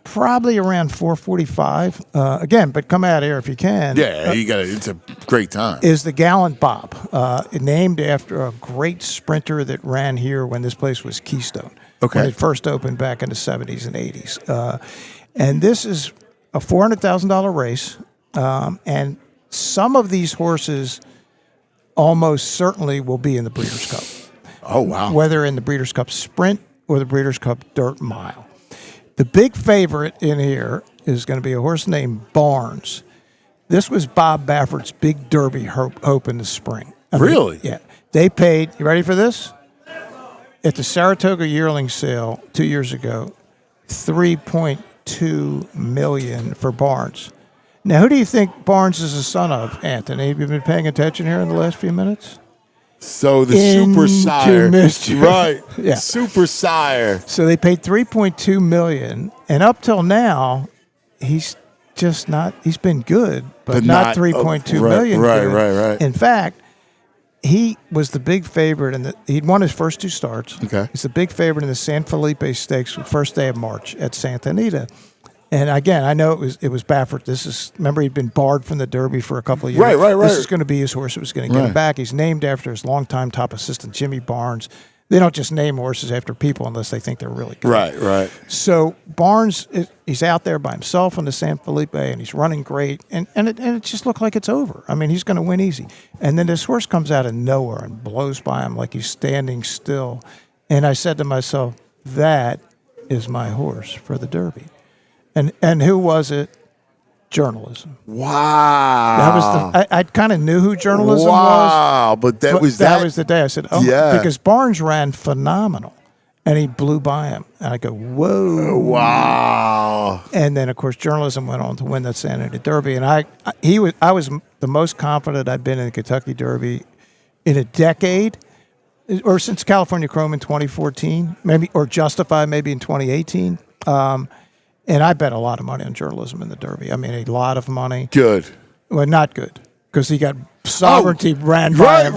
probably around 4:45. Again, but come out here if you can. Yeah, you got it. It's a great time. Is the Gallant Bob, named after a great sprinter that ran here when this place was Keystone. Okay. When it first opened back in the 70s and 80s. And this is a $400,000 race. And some of these horses almost certainly will be in the Breeders' Cup. Oh, wow. Whether in the Breeders' Cup Sprint or the Breeders' Cup Dirt Mile. The big favorite in here is going to be a horse named Barnes. This was Bob Baffert's big Derby hope in the spring. Really? Yeah. They paid, you ready for this? At the Saratoga yearling sale 2 years ago, $3.2 million for Barnes. Now, who do you think Barnes is the son of, Anthony? Have you been paying attention here in the last few minutes? So the Super Sire. Mischief. Right. Yeah. Super Sire. So they paid $3.2 million, and up till now, he's just not. He's been good, but not $3.2 million. Right. In fact, he was the big favorite, he'd won his first 2 starts. Okay. He's the big favorite in the San Felipe Stakes, first day of March at Santa Anita. And again, I know it was Baffert. Remember, he'd been barred from the Derby for a couple of years. Right. This is going to be his horse that was going to get him back. He's named after his longtime top assistant, Jimmy Barnes. They don't just name horses after people unless they think they're really good. Right. So Barnes, he's out there by himself on the San Felipe, and he's running great. And it just looked like it's over. I mean, he's going to win easy. And then this horse comes out of nowhere and blows by him like he's standing still. And I said to myself, that is my horse for the Derby. And who was it? Journalism. Wow. That was I kind of knew who Journalism was. Wow, but that was the day I said, because Barnes ran phenomenal, and he blew by him, and I go, whoa, wow. And then of course Journalism went on to win the Santa Anita Derby, and I was the most confident I'd been in the Kentucky Derby in a decade, or since California Chrome in 2014, maybe, or Justify maybe in 2018. And I bet a lot of money on Journalism in the Derby. I mean, a lot of money. Good. Well, not good, because he got Sovereignty ran by him.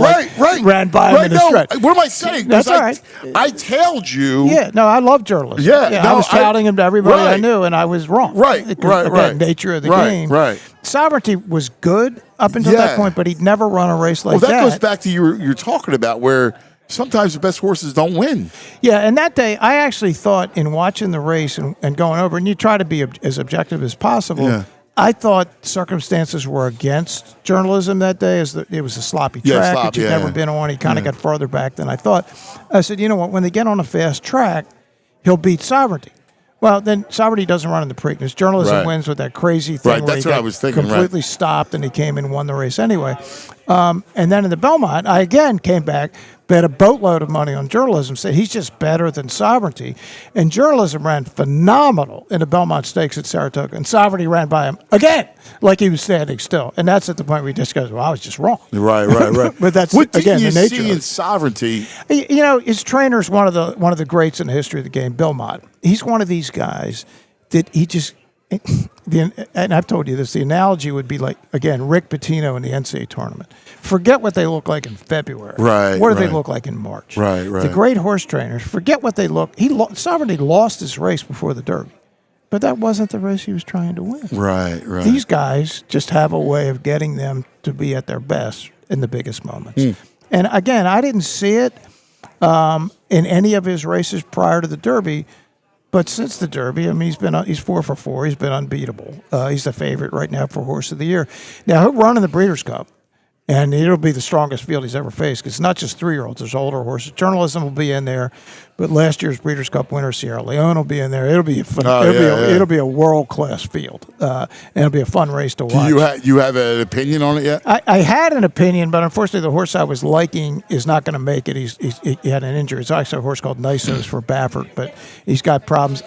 Ran by him in the stretch. What am I saying? That's all right. I tailed you. Yeah, no, I love Journalism. I was touting him to everybody I knew, and I was wrong. Right. Nature of the game. Right. Sovereignty was good up until that point, but he'd never run a race like that. Well, that goes back to you're talking about where sometimes the best horses don't win. Yeah, and that day, I actually thought in watching the race and going over, and you try to be as objective as possible, I thought circumstances were against Journalism that day. It was a sloppy track that you'd never been on. He kind of got farther back than I thought. I said, you know what, when they get on a fast track, he'll beat Sovereignty. Well, then Sovereignty doesn't run in the Preakness. Journalism wins with that crazy thing where that's he what got I was thinking, completely stopped, and he came and won the race anyway. And then in the Belmont, I again came back, bet a boatload of money on journalism, said he's just better than Sovereignty. And journalism ran phenomenal in the Belmont Stakes at Saratoga. And Sovereignty ran by him again, like he was standing still. And that's at the point where he just goes, well, I was just wrong. Right. But that's, what again, did the you nature see of in Sovereignty? You know, his trainer's one of the greats in the history of the game, Bill Mott. He's one of these guys that he just... and I've told you this, the analogy would be like, again, Rick Pitino in the NCAA tournament. Forget what they look like in February. Right. What do they look like in March? Right. The great horse trainers, forget what they look. Sovereignty lost his race before the Derby, but that wasn't the race he was trying to win. Right. These guys just have a way of getting them to be at their best in the biggest moments. And again, I didn't see it in any of his races prior to the Derby. But since the Derby, I mean, he's 4 for 4. He's been unbeatable. He's the favorite right now for Horse of the Year. Now, he'll run in the Breeders' Cup, and it'll be the strongest field he's ever faced because it's not just 3-year-olds. There's older horses. Journalism will be in there, but last year's Breeders' Cup winner, Sierra Leone, will be in there. It'll be it'll be a world-class field, and it'll be a fun race to watch. Do you have an opinion on it yet? I had an opinion, but unfortunately the horse I was liking is not going to make it. He had an injury. It's actually a horse called Nisos for Baffert, but he's got problems.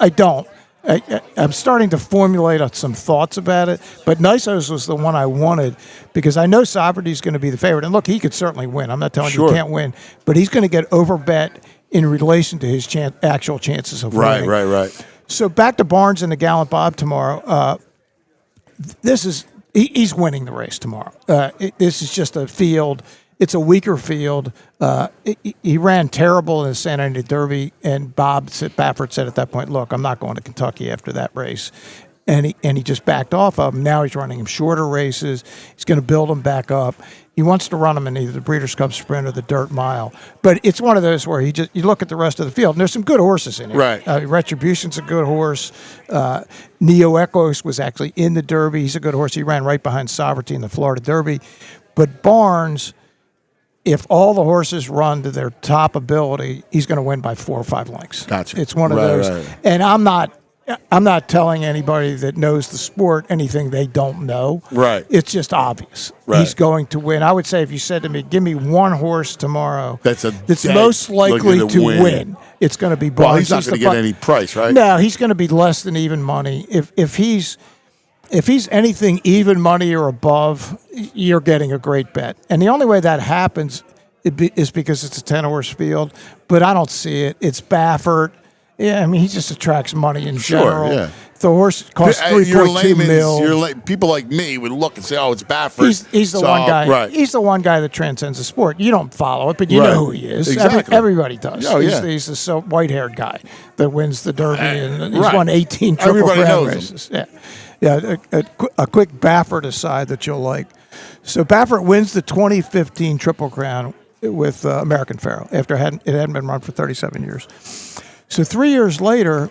I'm starting to formulate some thoughts about it, but Nisos was the one I wanted because I know Sovereignty's going to be the favorite. And look, he could certainly win. I'm not telling you he can't win, but he's going to get overbet in relation to his actual chances of winning. Right. So back to Barnes and the Gallant Bob tomorrow. He's winning the race tomorrow. This is just a field. It's a weaker field. He ran terrible in the San Antonio Derby, and Baffert said at that point, look, I'm not going to Kentucky after that race. And he just backed off of him. Now he's running him shorter races. He's going to build him back up. He wants to run him in either the Breeders' Cup Sprint or the Dirt Mile. But it's one of those where you look at the rest of the field, and there's some good horses in it. Right. Retribution's a good horse. Neo Echoes was actually in the Derby. He's a good horse. He ran right behind Sovereignty in the Florida Derby. But Barnes, if all the horses run to their top ability, he's going to win by 4 or 5 lengths. Gotcha. It's one of those. Right. And I'm not telling anybody that knows the sport anything they don't know. Right. It's just obvious. Right. He's going to win. I would say if you said to me, give me one horse tomorrow that's most likely to win, it's going to be Barnes. Well, he's not going to get any price, right? No, he's going to be less than even money. If he's anything even money or above, you're getting a great bet. And the only way that happens is because it's a 10-horse field. But I don't see it. It's Baffert. Yeah, I mean, he just attracts money in general. Yeah. The horse costs $3.2 million. People like me would look and say, "Oh, it's Baffert." He's the one guy. Right. He's the one guy that transcends the sport. You don't follow it, but you know who he is. Exactly. Everybody does. Oh, He's the white-haired guy that wins the Derby, and he's won 18 Triple Crown races. Yeah. A quick Baffert aside that you'll like. So Baffert wins the 2015 Triple Crown with American Pharoah after it hadn't been run for 37 years. So 3 years later,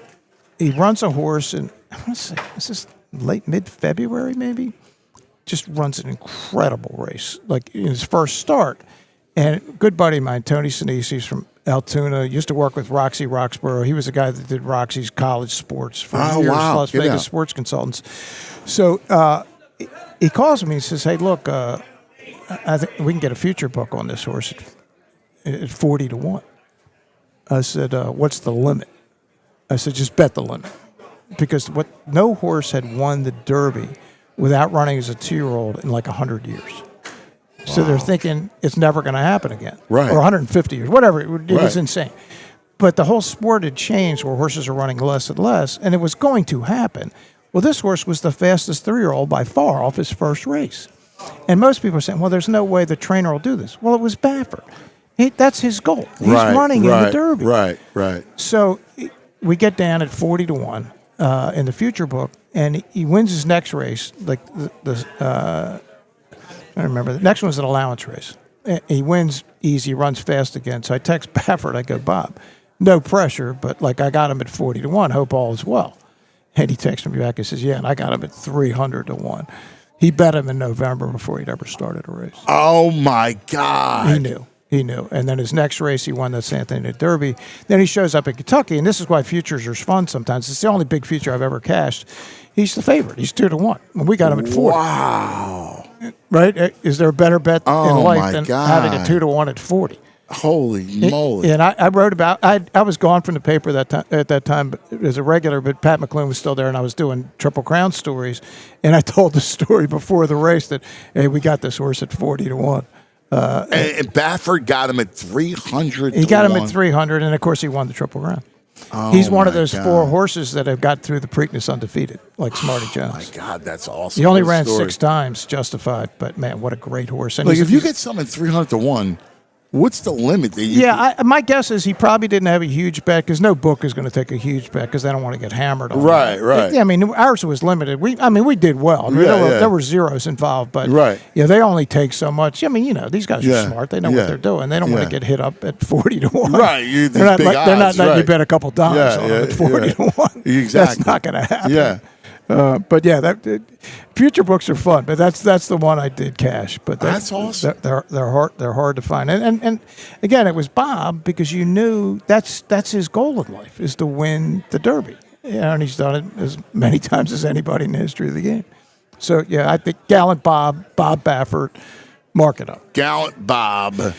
he runs a horse, and I want to say, this is mid-February maybe? Just runs an incredible race, like in his first start. And a good buddy of mine, Tony Sinise, he's from Altoona, used to work with Roxy Roxborough. He was the guy that did Roxy's college sports for years, Las Vegas sports consultants. So he calls me, he says, hey, look, I think we can get a future book on this horse at 40 to 1. I said, what's the limit? I said, just bet the limit. Because no horse had won the Derby without running as a 2-year-old in like 100 years. Wow. So they're thinking it's never going to happen again. Right. Or 150 years, whatever. It was insane. But the whole sport had changed where horses are running less and less, and it was going to happen. Well, this horse was the fastest 3-year-old by far off his first race. And most people are saying, well, there's no way the trainer will do this. Well, it was Baffert. That's his goal. He's running in the Derby. Right. So we get down at 40 to 1 in the future book, and he wins his next race. Like I remember the next one's an allowance race. He wins easy, runs fast again. So I text Baffert. I go, Bob, no pressure, but like I got him at 40 to 1. Hope all is well. And he texts me back and says, yeah, and I got him at 300 to 1. He bet him in November before he'd ever started a race. Oh my God! He knew. And then his next race, he won the San Antonio Derby. Then he shows up in Kentucky, and this is why futures are fun sometimes. It's the only big future I've ever cashed. He's the favorite. He's 2 to 1. And we got him at 40. Wow. Right? Is there a better bet in life than God. having a 2 to 1 at 40? Holy moly! And I wrote about. I was gone from the paper at that time as a regular, but Pat McClune was still there, and I was doing Triple Crown stories. And I told the story before the race that, hey, we got this horse at 40-1. And Baffert got him at 300. He got him at 300, and of course he won the Triple Crown. He's one of those 4 horses that have got through the Preakness undefeated, like Smarty Jones. Oh my God, that's awesome. He only ran 6 times, justified, but man, what a great horse! And like if you get something at 300-1. What's the limit? My guess is he probably didn't have a huge bet because no book is going to take a huge bet because they don't want to get hammered on Right. I mean, ours was limited. We did well. There were zeros involved, but they only take so much. I mean, these guys are smart. They know what they're doing. They don't want to get hit up at 40-1. Right. They're not letting you bet a couple dimes on them at 40-1. Exactly. That's not going to happen. Yeah. But future books are fun. But that's the one I did cash. But that's awesome. They're hard to find. And again, it was Bob because you knew that's his goal in life is to win the Derby. And he's done it as many times as anybody in the history of the game. So I think Gallant Bob Baffert, mark it up. Gallant Bob.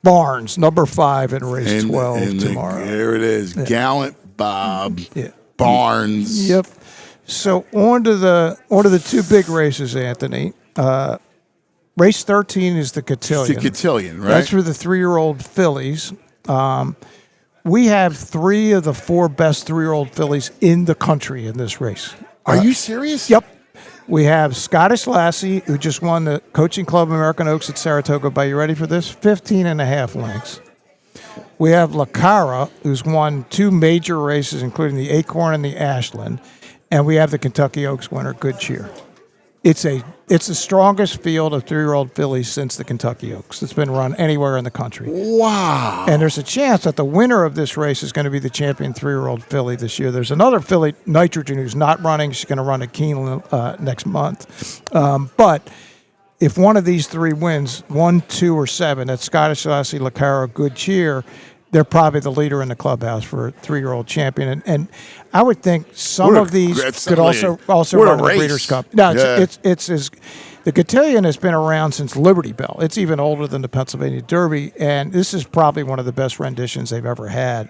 Barnes, number 5 in race 12 tomorrow. There it is. Yeah. Gallant Bob. Yeah. Barnes. Yep. So on to the 2 big races, Anthony. Race 13 is the Cotillion. It's the Cotillion, right? That's for the 3-year-old fillies. We have 3 of the 4 best 3-year-old fillies in the country in this race. Are you serious? Yep. We have Scottish Lassie, who just won the Coaching Club American Oaks at Saratoga by, you ready for this? 15.5 lengths. We have La Cara, who's won 2 major races, including the Acorn and the Ashland. And we have the Kentucky Oaks winner, Good Cheer. It's the strongest field of 3-year-old fillies since the Kentucky Oaks that's been run anywhere in the country. Wow. And there's a chance that the winner of this race is going to be the champion 3-year-old filly this year. There's another filly, Nitrogen, who's not running. She's going to run at Keeneland next month. But if one of these 3 wins, 1, 2, or 7, that's Scottish Lassie, La Cara, Good Cheer, they're probably the leader in the clubhouse for a 3-year-old champion. And I would think some of these could also run the Breeders' Cup. No, it's the Cotillion has been around since Liberty Bell. It's even older than the Pennsylvania Derby, and this is probably one of the best renditions they've ever had.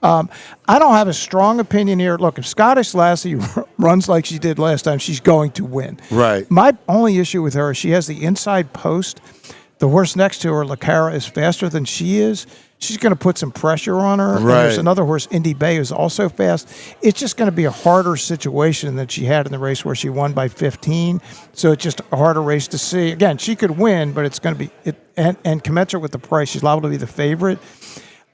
I don't have a strong opinion here. Look, if Scottish Lassie runs like she did last time, she's going to win. Right. My only issue with her is she has the inside post. The horse next to her, La Cara, is faster than she is. She's going to put some pressure on her. Right. And there's another horse, Indy Bay, who's also fast. It's just going to be a harder situation than she had in the race where she won by 15. So it's just a harder race to see. Again, she could win, but it's going to be and commensurate with the price. She's liable to be the favorite.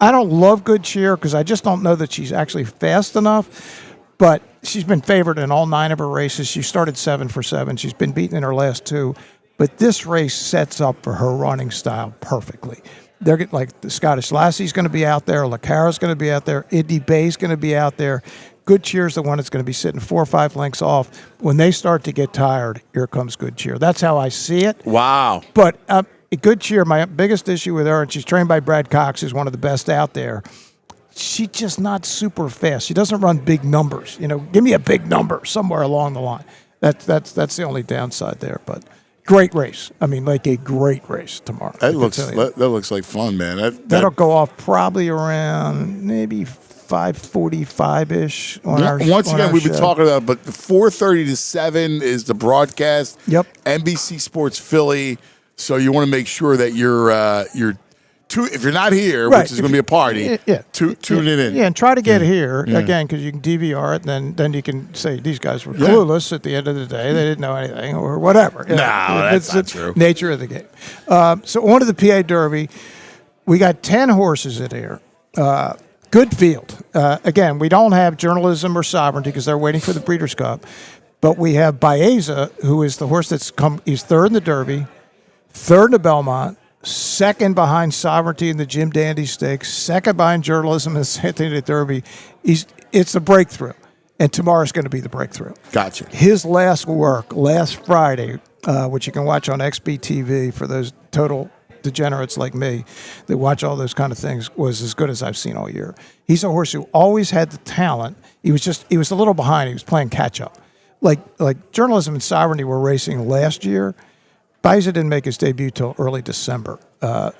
I don't love Good Cheer because I just don't know that she's actually fast enough. But she's been favored in all 9 of her races. She started 7 for 7. She's been beaten in her last 2. But this race sets up for her running style perfectly. They're like the Scottish Lassie's going to be out there, La Cara's going to be out there, Indy Bay's going to be out there. Good Cheer's the one that's going to be sitting 4 or 5 lengths off. When they start to get tired, here comes Good Cheer. That's how I see it. Wow. But Good Cheer, my biggest issue with her, and she's trained by Brad Cox, who's one of the best out there. She's just not super fast. She doesn't run big numbers. Give me a big number somewhere along the line. That's the only downside there, but. Great race. I mean, like a great race tomorrow. That looks like fun, man. That'll go off probably around maybe 5:45-ish. Once again, we've been talking about, but 4:30 to 7 is the broadcast. Yep. NBC Sports Philly. So you want to make sure that you're if you're not here, right, which is going to be a party, tune it in. Yeah, and try to get here, again, because you can DVR it, and then you can say these guys were clueless at the end of the day. They didn't know anything or whatever. No, that's not true. Nature of the game. So on to the PA Derby. We got 10 horses in here. Good field. Again, we don't have Journalism or Sovereignty because they're waiting for the Breeders' Cup. But we have Baeza, who is the horse he's 3rd in the Derby, 3rd in the Belmont, 2nd behind Sovereignty in the Jim Dandy Stakes, 2nd behind Journalism in the Santa Derby. It's a breakthrough, and tomorrow's going to be the breakthrough. Gotcha. His last work last Friday, which you can watch on XBTV for those total degenerates like me that watch all those kind of things, was as good as I've seen all year. He's a horse who always had the talent. He was a little behind. He was playing catch up. Like Journalism and Sovereignty were racing last year. Baeza didn't make his debut till early December.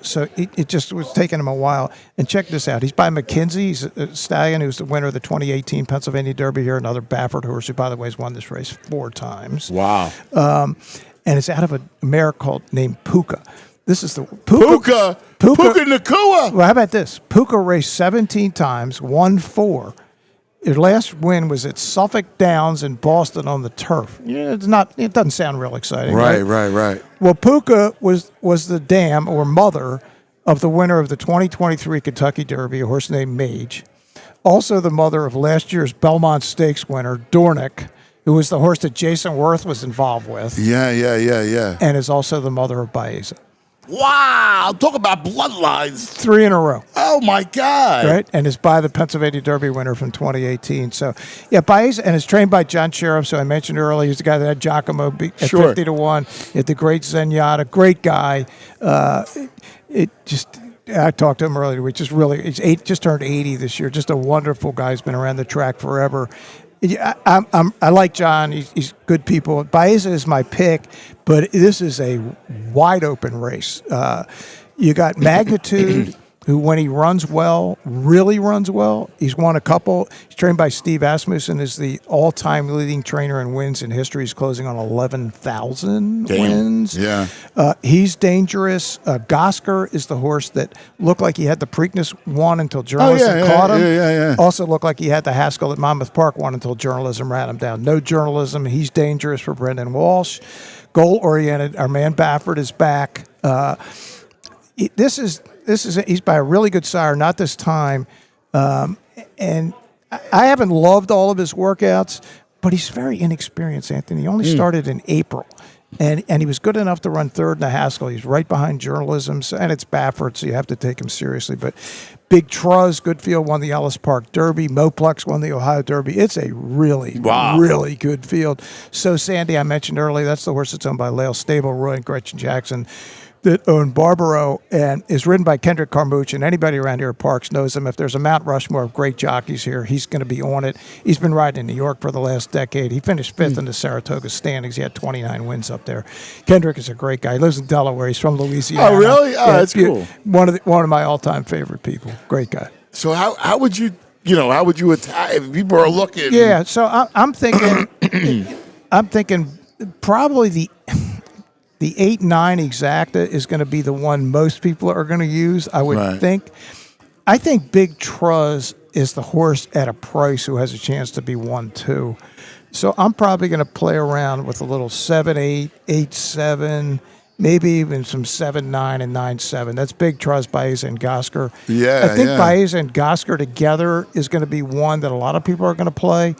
So it just was taking him a while. And check this out. He's by McKinsey. He's a stallion who's the winner of the 2018 Pennsylvania Derby here, another Baffert horse who, by the way, has won this race 4 times. Wow. And it's out of a mare named Puka. This is the Puka Nakua. Well, how about this? Puka raced 17 times, won 4. Her last win was at Suffolk Downs in Boston on the turf. Yeah, it doesn't sound real exciting. Right. Well, Puka was the dam or mother of the winner of the 2023 Kentucky Derby, a horse named Mage. Also the mother of last year's Belmont Stakes winner, Dornick, who was the horse that Jason Worth was involved with. Yeah. And is also the mother of Baeza. Wow. Talk about bloodlines. 3 in a row. Oh, my God. Right? And is by the Pennsylvania Derby winner from 2018. So, yeah, Baeza, and is trained by John Sheriff. So I mentioned earlier, he's the guy that had Giacomo beat at 50-1. At the great Zenyatta. Great guy. I talked to him earlier, which is really, he's just turned 80 this year. Just a wonderful guy. He's been around the track forever. I like John. He's good people. Baeza is my pick, but this is a wide open race. You got Magnitude, who when he runs well, really runs well. He's won a couple. He's trained by Steve Asmussen, is the all-time leading trainer in wins in history. He's closing on 11,000 wins. Yeah. He's dangerous. Gosker is the horse that looked like he had the Preakness won until journalism caught him. Yeah. Also looked like he had the Haskell at Monmouth Park won until journalism ran him down. No journalism. He's dangerous for Brendan Walsh. Goal-oriented. Our man Baffert is back. He's by a really good sire, not this time. And I haven't loved all of his workouts, but he's very inexperienced, Anthony. He only started in April. And he was good enough to run 3rd in the Haskell. He's right behind journalism, and it's Baffert, so you have to take him seriously. But Big Truz, Goodfield won the Ellis Park Derby. Moplex won the Ohio Derby. It's a really, really good field. So Sandy, I mentioned earlier, that's the horse that's owned by Lale Stable, Roy and Gretchen Jackson, that own Barbaro and is ridden by Kendrick Carmouche, and anybody around here at Parx knows him. If there's a Mount Rushmore of great jockeys here, he's going to be on it. He's been riding in New York for the last decade. He finished 5th in the Saratoga standings. He had 29 wins up there. Kendrick is a great guy. He lives in Delaware. He's from Louisiana. Oh, really? Oh, that's cool. One of my all-time favorite people. Great guy. So how would you attack if people are looking? Yeah, so I'm thinking probably the 8-9 Exacta is going to be the one most people are going to use, I would think. I think Big Truz is the horse at a price who has a chance to be 1-2. So I'm probably going to play around with a little 7-8, 8-7, maybe even some 7-9 and 9-7. That's Big Truz, Baeza, and Gosker. Yeah, I think Baeza and Gosker together is going to be one that a lot of people are going to play.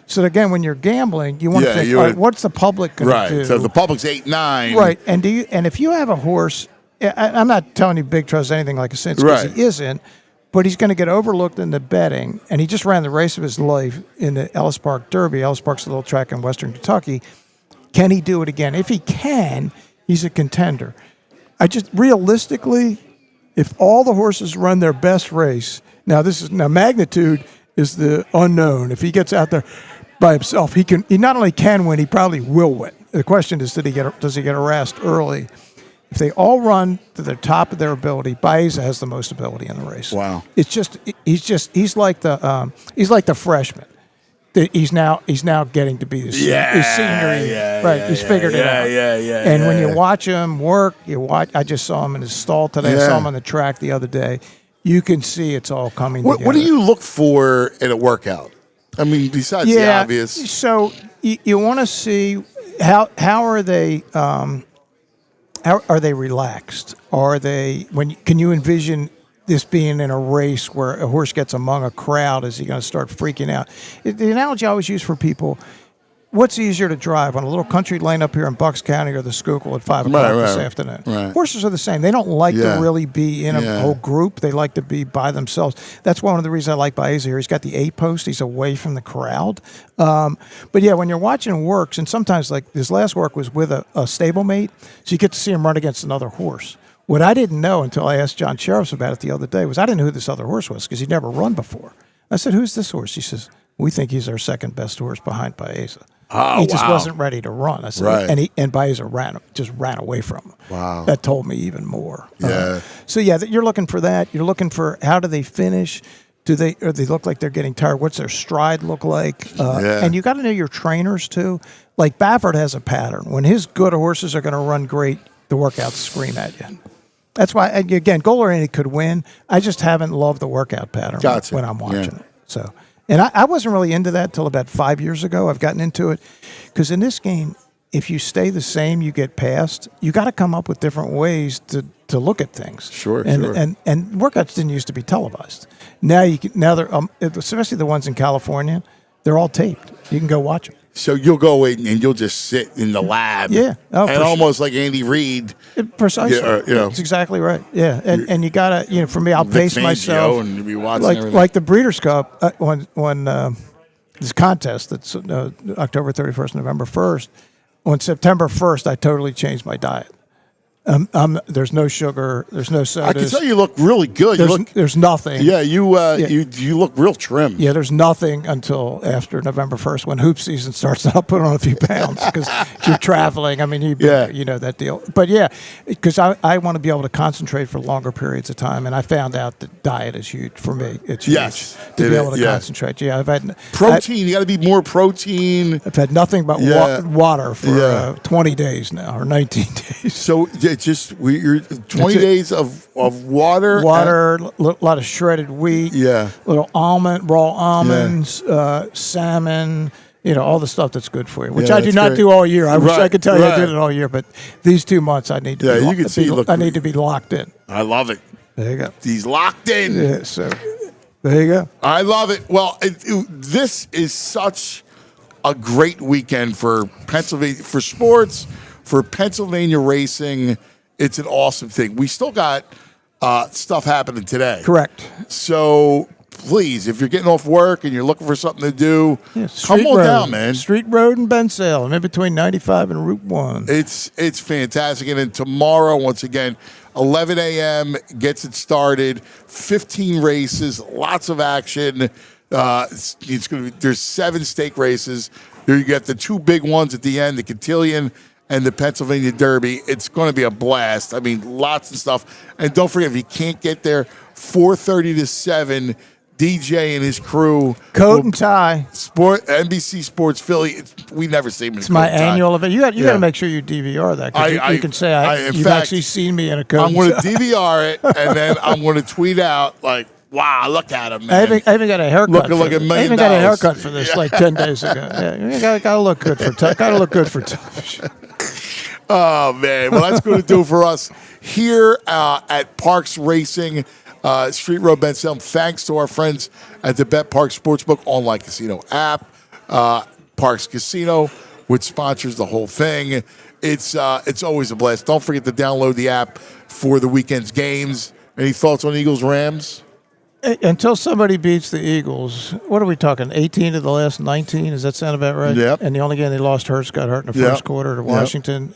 So again, when you're gambling, you want to think, all right, what's the public going to do? Right. So if the public's 8-9. Right. And if you have a horse, I'm not telling you Big Trust anything like a sense because he isn't, but he's going to get overlooked in the betting, and he just ran the race of his life in the Ellis Park Derby. Ellis Park's a little track in Western Kentucky. Can he do it again? If he can, he's a contender. Realistically, if all the horses run their best race, now Magnitude is the unknown. If he gets out there by himself, he not only can win, he probably will win. The question is, does he get harassed early? If they all run to the top of their ability, Baeza has the most ability in the race. Wow! He's like the freshman. He's now getting to be his senior year. Right. He's figured it out. And when you watch him work, I just saw him in his stall today. I saw him on the track the other day. You can see it's all coming together. What do you look for in a workout? I mean, besides the obvious. So you want to see how are they are they relaxed? Can you envision this being in a race where a horse gets among a crowd? Is he going to start freaking out? The analogy I always use for people: what's easier to drive on a little country lane up here in Bucks County or the Schuylkill at 5 o'clock this afternoon? Right. Horses are the same. They don't like to really be in a whole group. They like to be by themselves. That's one of the reasons I like Baeza here. He's got the 8-post. He's away from the crowd. But yeah, when you're watching works, and sometimes like his last work was with a stablemate, so you get to see him run against another horse. What I didn't know until I asked John Sheriffs about it the other day was I didn't know who this other horse was because he'd never run before. I said, "Who's this horse?" He says, "We think he's our second best horse behind Baeza." Oh, he just wow. wasn't ready to run. I said, Right. and Baeza ran away from him. Wow. That told me even more. Yeah. So yeah, you're looking for that. You're looking for how do they finish? Or they look like they're getting tired? What's their stride look like? And you got to know your trainers too. Like Baffert has a pattern. When his good horses are going to run great, the workouts scream at you. That's why, again, Golarani could win. I just haven't loved the workout pattern when I'm watching it. So, and I wasn't really into that till about 5 years ago. I've gotten into it because in this game, if you stay the same, you get passed. You got to come up with different ways to look at things. Sure. And workouts didn't used to be televised. Now they're especially the ones in California, they're all taped. You can go watch them. So you'll go in and you'll just sit in the lab. Yeah. And almost like Andy Reid. Precisely. Yeah, That's exactly right. Yeah. And you got to, for me, I'll pace myself. And you'll be watching like the Breeders' Cup, when this contest that's October 31st, November 1st, on September 1st, I totally changed my diet. There's no sugar. There's no sodas. I can tell you look really good. There's nothing. Yeah, you look real trim. Yeah, there's nothing until after November 1st when hoop season starts. I'll put on a few pounds because you're traveling. I mean, you know that deal. But yeah, because I want to be able to concentrate for longer periods of time, and I found out that diet is huge for me. It's huge to be able to concentrate. Yeah, I've had protein. You got to be more protein. I've had nothing but water for 20 days now, or 19 days. So just you're 20 days of water. A lot of shredded wheat. Yeah. Little raw almonds, salmon. All the stuff that's good for you, which I do not do all year. I wish I could tell you I did it all year, but these 2 months I need to. I need to be locked in. I love it. There you go. He's locked in. Yeah. So there you go. I love it. Well, this is such a great weekend for Pennsylvania, for sports, for Pennsylvania racing. It's an awesome thing. We still got stuff happening today. Correct. So please, if you're getting off work and you're looking for something to do, come on down, man. Street Road in Ben Salem, in between 95 and Route 1. It's fantastic. And then tomorrow, once again, 11 a.m. gets it started. 15 races, lots of action. It's going to be. There's 7 stake races. There you get the 2 big ones at the end, the Cotillion and the Pennsylvania Derby. It's going to be a blast. I mean, lots of stuff. And don't forget, if you can't get there, 4:30 to 7, DJ and his crew. Coat and tie. NBC Sports Philly. We never see him in a coat and tie. It's my annual event. You got to make sure you DVR that. You can say you've actually seen me in a coat I'm going to DVR it, and then I'm going to tweet out, like, wow, look at him, man. I even got a haircut. Looking like $1 million. I even got a haircut for this like 10 days ago. Yeah, you got to look good for television. Oh, man. Well, that's going to do for us here at Parx Racing, Street Road Ben Salem. Thanks to our friends at the Parx Sportsbook online casino app, Parx Casino, which sponsors the whole thing. It's always a blast. Don't forget to download the app for the weekend's games. Any thoughts on Eagles-Rams? Until somebody beats the Eagles, what are we talking? 18 of the last 19? Does that sound about right? Yep. And the only game they lost, Hurts got hurt in the first quarter to Washington.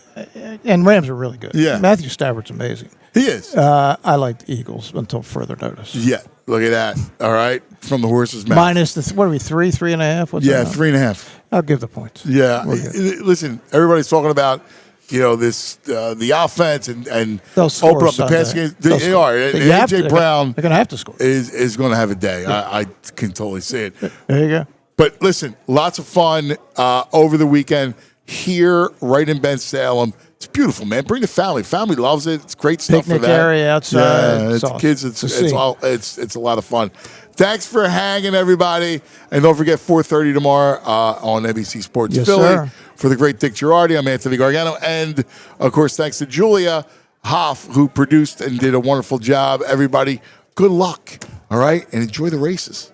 And Rams are really good. Yeah. Matthew Stafford's amazing. He is. I like the Eagles until further notice. Yeah. Look at that. All right. From the horse's mouth. Minus what are we, 3.5? What's that? 3.5. I'll give the points. Yeah. Listen, everybody's talking about this the offense and open up the pass game. They are. And AJ Brown they're going to have to score. Is going to have a day. I can totally see it. There you go. But listen, lots of fun over the weekend here right in Ben Salem. It's beautiful, man. Bring the family. Family loves it. It's great stuff Picnic for that. Area outside. Yeah, it's awesome. Kids. It's a lot of fun. Thanks for hanging, everybody. And don't forget 4:30 tomorrow on NBC Sports Philly. Sir. For the great Dick Jerardi, I'm Anthony Gargano. And, of course, thanks to Julia Hoff, who produced and did a wonderful job. Everybody, good luck, all right? And enjoy the races.